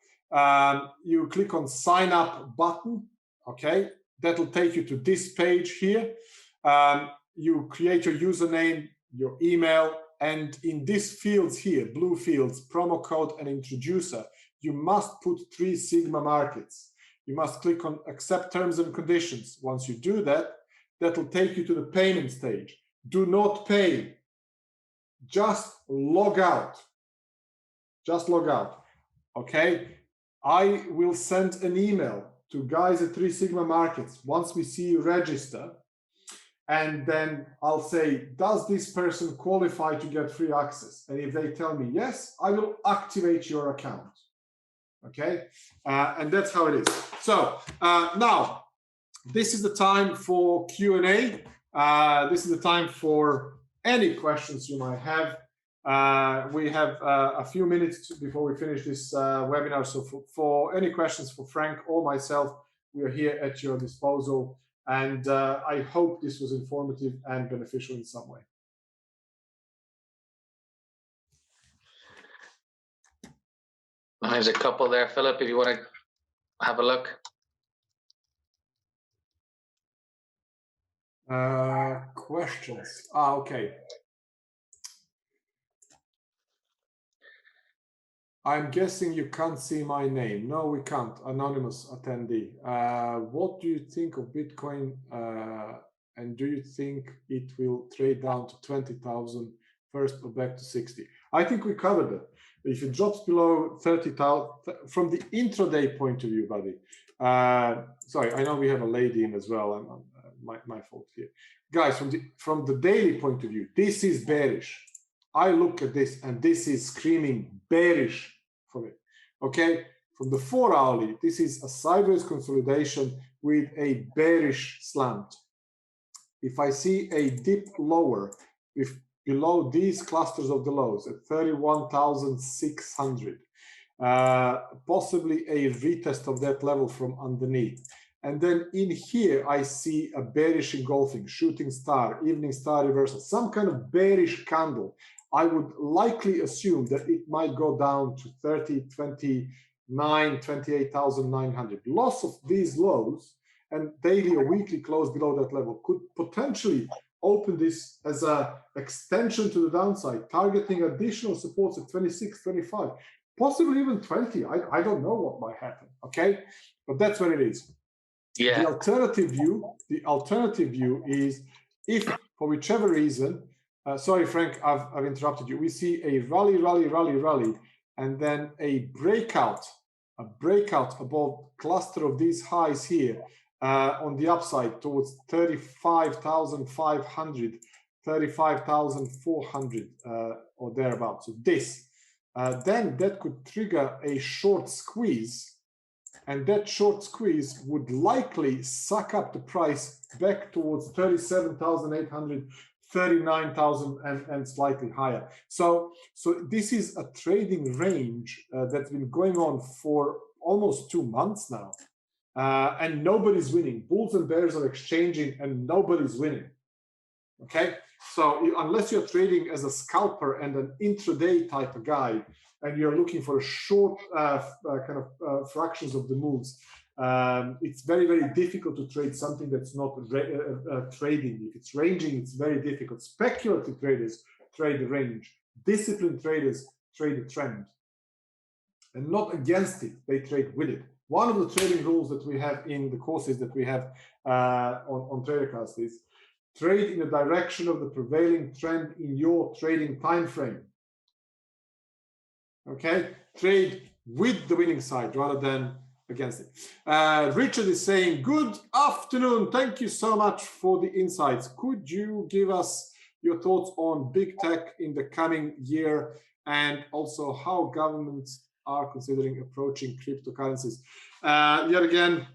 You click on sign up button. Okay, that'll take you to this page here. You create your username, your email, and in these fields here, blue fields, promo code and introducer, you must put Three Sigma Markets. You must click on accept terms and conditions. Once you do that, that'll take you to the payment stage. Do not pay. Just log out. Just log out. Okay? I will send an email to guys at Three Sigma Markets once we see you register. And then I'll say, does this person qualify to get free access? And if they tell me yes, I will activate your account. Okay? And that's how it is. So now, this is the time for Q&A. This is the time for any questions you might have. We have a few minutes before we finish this webinar. So for any questions for Frank or myself, we are here at your disposal. And I hope this was informative and beneficial in some way. There's a couple there, Philip, if you want to have a look. Questions. Okay. I'm guessing you can't see my name. No, we can't. Anonymous attendee. What do you think of Bitcoin? And do you think it will trade down to 20,000 first or back to 60? I think we covered it. If it drops below 30,000, from the intraday point of view, buddy. Sorry, I know we have a lady in as well. My fault here. Guys, from the daily point of view, this is bearish. I look at this and this is screaming bearish for me. Okay, from the 4 hourly, this is a sideways consolidation with a bearish slant. If I see a dip lower, if below these clusters of the lows at 31,600, possibly a retest of that level from underneath. And then in here, I see a bearish engulfing, shooting star, evening star reversal, some kind of bearish candle. I would likely assume that it might go down to 30, 29, 28,900. Loss of these lows and daily or weekly close below that level could potentially open this as an extension to the downside, targeting additional supports at 26, 25, possibly even 20. I don't know what might happen, okay? But that's what it is. Yeah. The alternative view is if for whichever reason, sorry, Frank, I've interrupted you. We see a rally, and then a breakout above cluster of these highs here on the upside towards 35,500, 35,400 or thereabouts. So this, then that could trigger a short squeeze. And that short squeeze would likely suck up the price back towards 37,800, 39,000 and slightly higher. So this is a trading range that's been going on for almost 2 months now. And nobody's winning. Bulls and bears are exchanging and nobody's winning. Okay? So unless you're trading as a scalper and an intraday type of guy, and you're looking for a short fractions of the moves, it's very, very difficult to trade something that's not trading. If it's ranging, it's very difficult. Speculative traders trade the range. Disciplined traders trade the trend. And not against it, they trade with it. One of the trading rules that we have in the courses that we have on TraderCast is trade in the direction of the prevailing trend in your trading time frame. Okay, trade with the winning side rather than against it. Richard is saying, good afternoon. Thank you so much for the insights. Could you give us your thoughts on big tech in the coming year and also how governments are considering approaching cryptocurrencies? Yet again,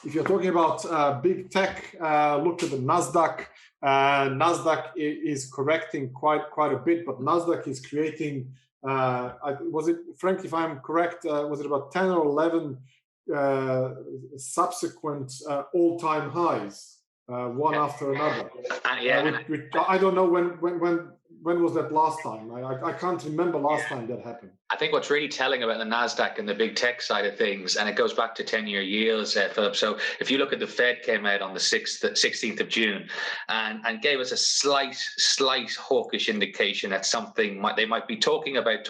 if you're talking about big tech, look at the Nasdaq. Nasdaq is correcting quite a bit, but Nasdaq is creating, was it, Frank, if I'm correct, was it about 10 or 11 subsequent all-time highs, one after another? I don't know when was that last time? I can't remember last time that happened. I think what's really telling about the Nasdaq and the big tech side of things, and it goes back to 10-year yields, Philip. So if you look at the Fed came out on the 16th of June and gave us a slight hawkish indication that something they might be talking about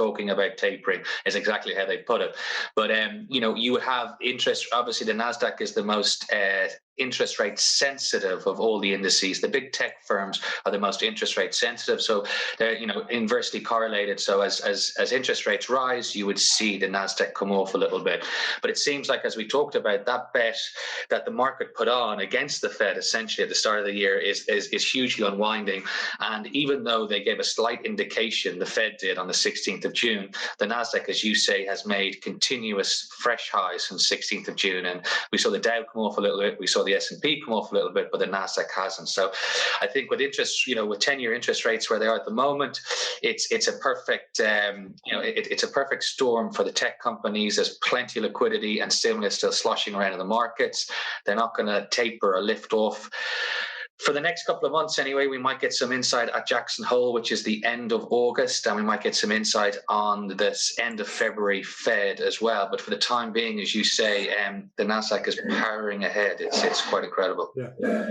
tapering is exactly how they put it. But you would have interest. Obviously, the Nasdaq is the most interest rate sensitive of all the indices. The big tech firms are the most interest rate sensitive. So they're, you know, inversely correlated. So as interest rates rise, you would see the Nasdaq come off a little bit. But it seems like, as we talked about, that bet that the market put on against the Fed essentially at the start of the year is hugely unwinding. And even though they gave a slight indication, the Fed did on the 16th of June, the Nasdaq, as you say, has made continuous fresh highs from 16th of June. And we saw the Dow come off a little bit, we saw the S&P come off a little bit, but the Nasdaq hasn't. So I think with interest, you know, with 10-year interest rates where they are at the moment, it's a perfect, it's a perfect storm for the tech companies. There's plenty of liquidity and stimulus still sloshing around in the markets. They're not going to taper or lift off. For the next couple of months anyway, we might get some insight at Jackson Hole, which is the end of August, and we might get some insight on this end of February Fed as well. But for the time being, as you say, the Nasdaq is powering ahead. It's quite incredible. Yeah.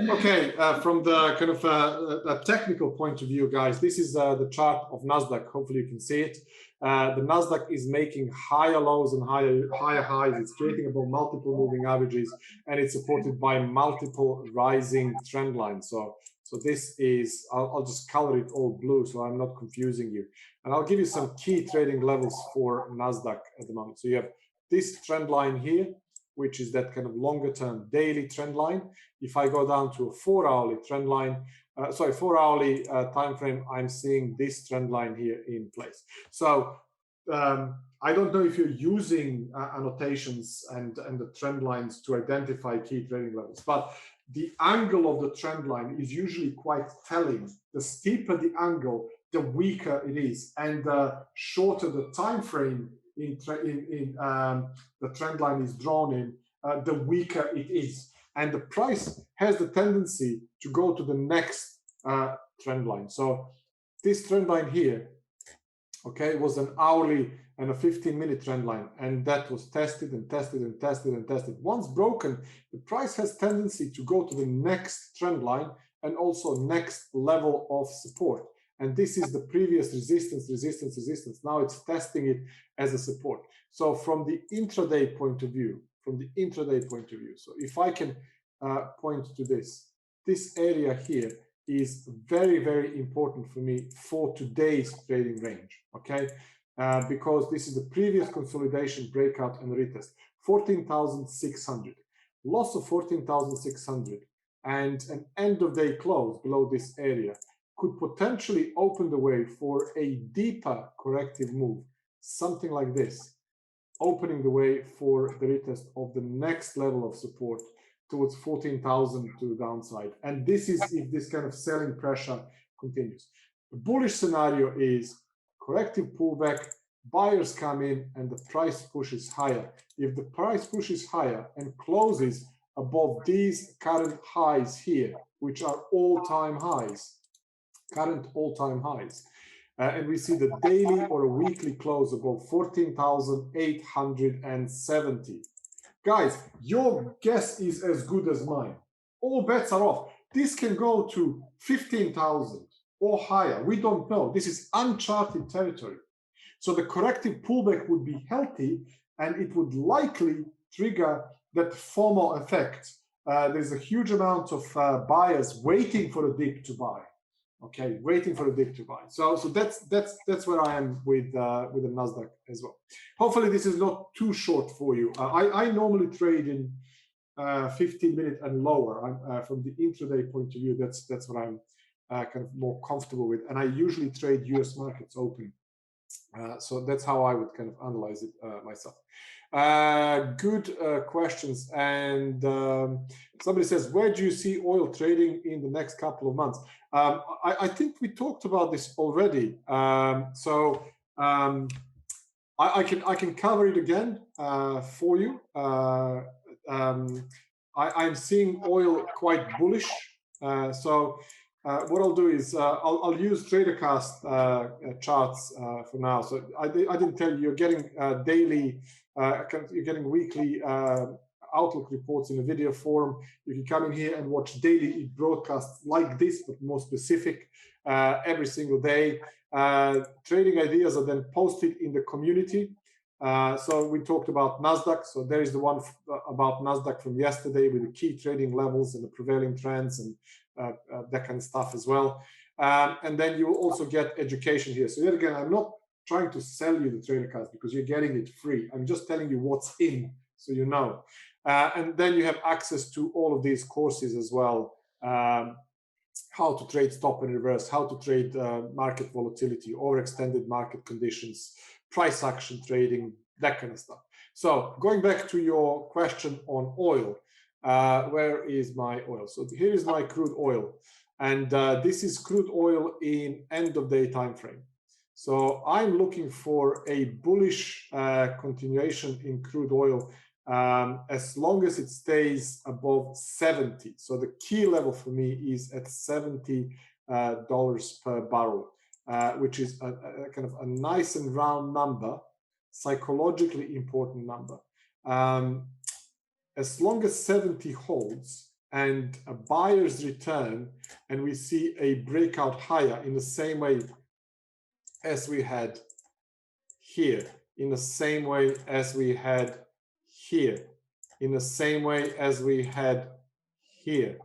Okay. From the kind of a technical point of view, guys, this is the chart of Nasdaq. Hopefully you can see it. The Nasdaq is making higher lows and higher highs. It's creating about multiple moving averages, and it's supported by multiple rising trend lines. So this is, I'll just color it all blue so I'm not confusing you. And I'll give you some key trading levels for Nasdaq at the moment. So you have this trend line here, which is that kind of longer term daily trend line. If I go down to a 4-hourly trend line, 4-hourly time frame, I'm seeing this trend line here in place. So I don't know if you're using annotations and the trend lines to identify key trading levels, but the angle of the trend line is usually quite telling. The steeper the angle, the weaker it is, and the shorter the time frame the trend line is drawn in, the weaker it is. And the price has the tendency to go to the next trend line. So this trend line here, okay, was an hourly and a 15-minute trend line, and that was tested and tested and tested and tested. Once broken, the price has tendency to go to the next trend line and also next level of support. And this is the previous resistance, resistance, resistance. Now it's testing it as a support. So from the intraday point of view, so if I can point to this area here is very, very important for me for today's trading range, okay? Because this is the previous consolidation, breakout, and retest. 14,600. Loss of 14,600 and an end-of-day close below this area could potentially open the way for a deeper corrective move, something like this, opening the way for the retest of the next level of support towards 14,000 to the downside. And this is if this kind of selling pressure continues. The bullish scenario is corrective pullback, buyers come in, and the price pushes higher. If the price pushes higher and closes above these current highs here, which are all-time highs, current all-time highs, and we see the daily or a weekly close above 14,870. Guys, your guess is as good as mine. All bets are off. This can go to 15,000 or higher. We don't know. This is uncharted territory. So the corrective pullback would be healthy, and it would likely trigger that FOMO effect. There's a huge amount of buyers waiting for a dip to buy. Okay, waiting for a dip to buy. So that's where I am with the Nasdaq as well. Hopefully this is not too short for you. I normally trade in 15-minute and lower. From the intraday point of view, that's what I'm kind of more comfortable with. And I usually trade US markets open. So that's how I would kind of analyze it myself. Good questions. And somebody says, where do you see oil trading in the next couple of months? I think we talked about this already. I can cover it again for you. I'm seeing oil quite bullish. What I'll do is I'll use TraderCast charts for now. So I didn't tell you, you're getting daily, you're getting weekly Outlook reports in a video form. You can come in here and watch daily broadcasts like this, but more specific every single day. Trading ideas are then posted in the community. So we talked about Nasdaq. So there is the one about Nasdaq from yesterday with the key trading levels and the prevailing trends and that kind of stuff as well. And then you will also get education here. So yet again, I'm not trying to sell you the trader cards because you're getting it free. I'm just telling you what's in, so you know. And then you have access to all of these courses as well. How to trade stop and reverse, how to trade market volatility, overextended market conditions, price action trading, that kind of stuff. So going back to your question on oil, where is my oil? So here is my crude oil. And this is crude oil in end of day time frame. So I'm looking for a bullish continuation in crude oil as long as it stays above 70. So the key level for me is at $70 per barrel, which is a kind of a nice and round number, psychologically important number. As long as 70 holds and a buyer's return, and we see a breakout higher in the same way as we had here, in the same way as we had here, in the same way as we had here.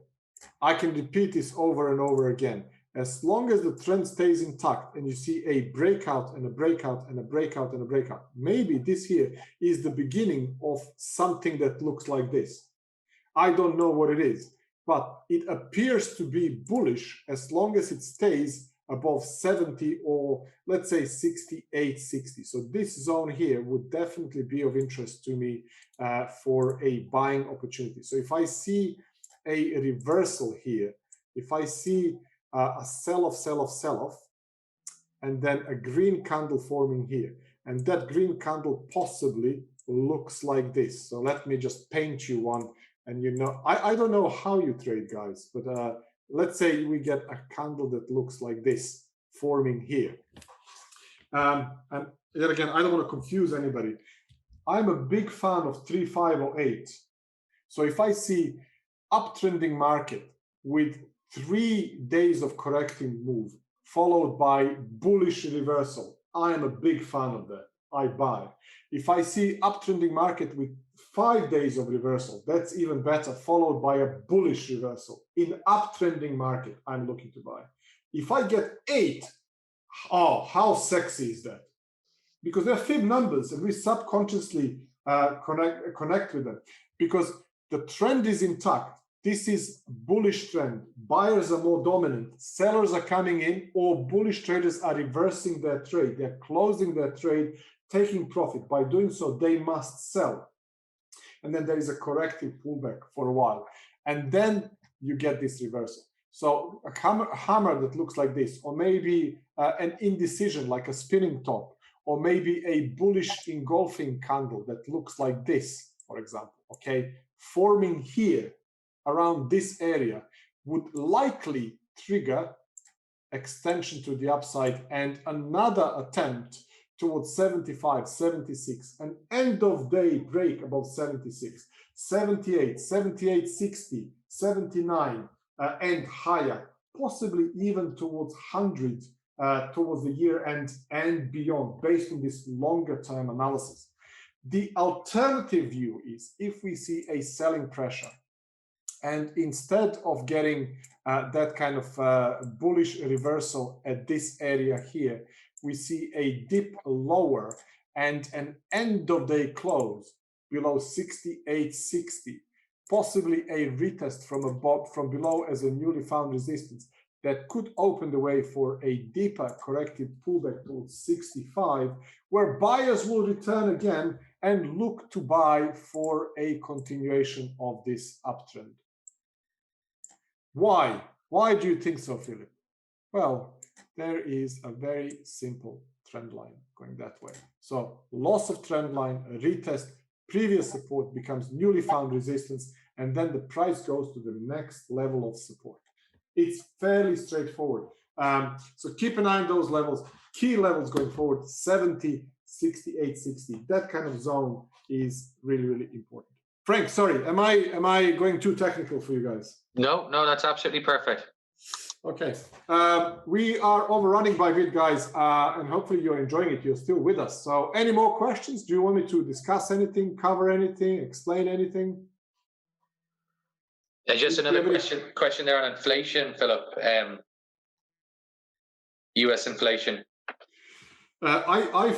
I can repeat this over and over again. As long as the trend stays intact and you see a breakout and a breakout and a breakout and a breakout, maybe this here is the beginning of something that looks like this. I don't know what it is, but it appears to be bullish as long as it stays above 70 or let's say 68, 60. So this zone here would definitely be of interest to me for a buying opportunity. So if I see a reversal here, if I see a sell-off, sell-off, sell-off, and then a green candle forming here, and that green candle possibly looks like this. So let me just paint you one, and you know, I don't know how you trade, guys, but let's say we get a candle that looks like this forming here. And yet again, I don't want to confuse anybody. I'm a big fan of 3508. So if I see uptrending market with 3 days of correcting move followed by bullish reversal, I am a big fan of that. I buy. If I see uptrending market with 5 days of reversal, that's even better, followed by a bullish reversal. In uptrending market, I'm looking to buy. If I get 8, oh, how sexy is that? Because they're fib numbers and we subconsciously connect with them because the trend is intact. This is bullish trend. Buyers are more dominant. Sellers are coming in, or bullish traders are reversing their trade. They're closing their trade, taking profit. By doing so, they must sell. And then there is a corrective pullback for a while. And then you get this reversal. So a hammer that looks like this, or maybe an indecision like a spinning top, or maybe a bullish engulfing candle that looks like this, for example, okay, forming here around this area would likely trigger extension to the upside and another attempt towards 75, 76, an end of day break above 76, 78, 78, 60, 79, and higher, possibly even towards 100 towards the year end and beyond, based on this longer term analysis. The alternative view is if we see a selling pressure, and instead of getting that kind of bullish reversal at this area here, we see a dip lower and an end of day close below 68.60, possibly a retest from below as a newly found resistance that could open the way for a deeper corrective pullback towards 65, where buyers will return again and look to buy for a continuation of this uptrend. Why? Why do you think so, Philip? Well, there is a very simple trend line going that way. So loss of trend line, a retest, previous support becomes newly found resistance, and then the price goes to the next level of support. It's fairly straightforward. So keep an eye on those levels. Key levels going forward, 70, 68, 60. That kind of zone is really, really important. Frank, sorry, am I going too technical for you guys? No, that's absolutely perfect. Okay, we are overrunning by a bit, guys, and hopefully you're enjoying it. You're still with us. So any more questions? Do you want me to discuss anything, cover anything, explain anything? Just another question there on inflation, Philip. U.S. inflation. I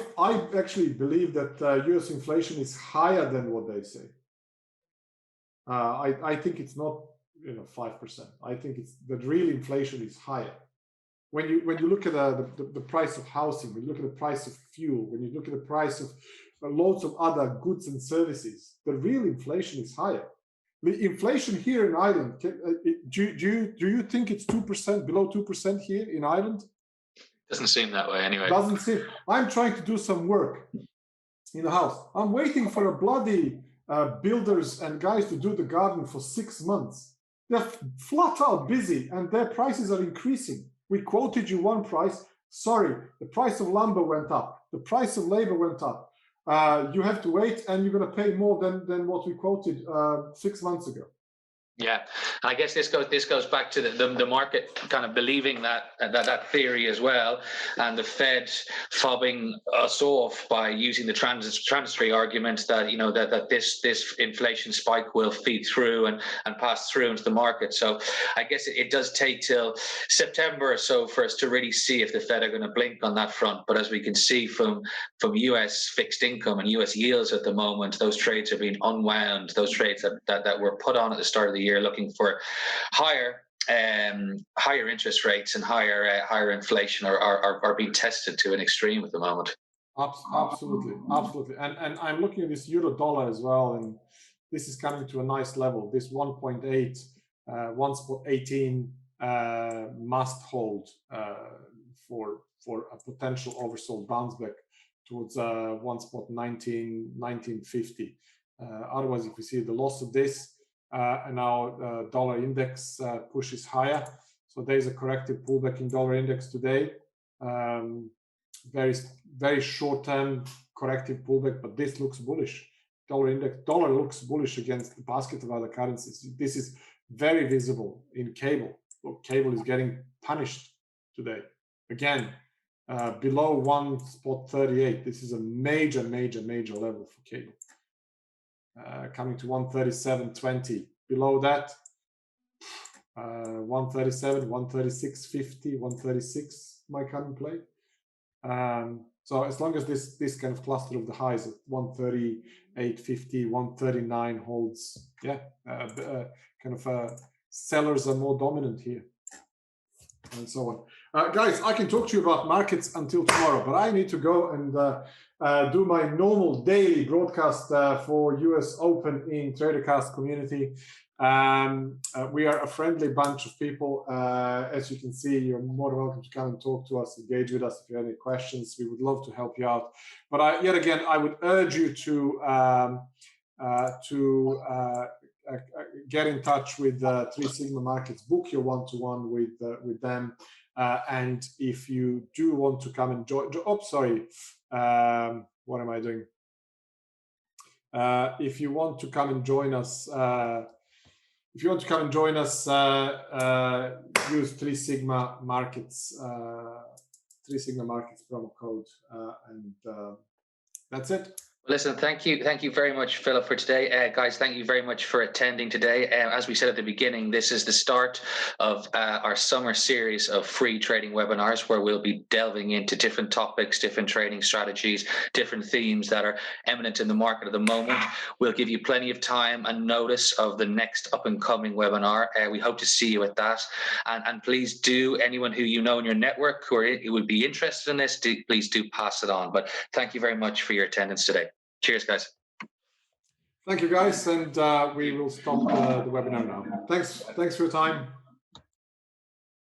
actually believe that U.S. inflation is higher than what they say. I think it's not 5%. I think it's the real inflation is higher. When you look at the price of housing, when you look at the price of fuel, when you look at the price of loads of other goods and services, the real inflation is higher. The inflation here in Ireland, do you think it's 2%, below 2% here in Ireland? Doesn't seem that way anyway. Doesn't seem. I'm trying to do some work in the house. I'm waiting for a bloody builders and guys to do the garden for 6 months. They're flat out busy and their prices are increasing. We quoted you one price. Sorry, the price of lumber went up. The price of labor went up. You have to wait and you're going to pay more than what we quoted 6 months ago. Yeah, I guess this goes back to the market kind of believing that theory as well, and the Fed fobbing us off by using the transitory argument that that this inflation spike will feed through and pass through into the market. So I guess it does take till September or so for us to really see if the Fed are going to blink on that front. But as we can see from US fixed income and US yields at the moment, those trades are being unwound. Those trades that were put on at the start of the year looking for higher interest rates and higher inflation are being tested to an extreme at the moment. Absolutely. And I'm looking at this euro dollar as well, and this is coming to a nice level. This 1.8, 1.18 must hold for a potential oversold bounce back towards 1.1950. Otherwise, if we see the loss of this, and our dollar index pushes higher. So there's a corrective pullback in dollar index today. Very short-term corrective pullback, but this looks bullish. Dollar looks bullish against the basket of other currencies. This is very visible in cable. Look, cable is getting punished today. Again, below 1.38. This is a major level for cable. Coming to 137.20. Below that, 137, 136.50, 136 might come in play. So as long as this kind of cluster of the highs at 138.50, 139 holds, sellers are more dominant here, and so on. Guys, I can talk to you about markets until tomorrow, but I need to go and do my normal daily broadcast for US Open in TraderCast community. We are a friendly bunch of people. As you can see, you're more than welcome to come and talk to us, engage with us if you have any questions. We would love to help you out. But yet again, I would urge you to get in touch with Three Sigma Markets, book your one-to-one with them. And if you do want to come and join, what am I doing? If you want to come and join us, use Three Sigma Markets, promo code, and that's it. Listen, thank you very much, Philip, for today. Guys, thank you very much for attending today. As we said at the beginning, this is the start of our summer series of free trading webinars where we'll be delving into different topics, different trading strategies, different themes that are eminent in the market at the moment. We'll give you plenty of time and notice of the next up-and-coming webinar. We hope to see you at that. And please do, anyone who you know in your network who would be interested in this, please do pass it on. But thank you very much for your attendance today. Cheers, guys. Thank you, guys, and we will stop the webinar now. Thanks for your time.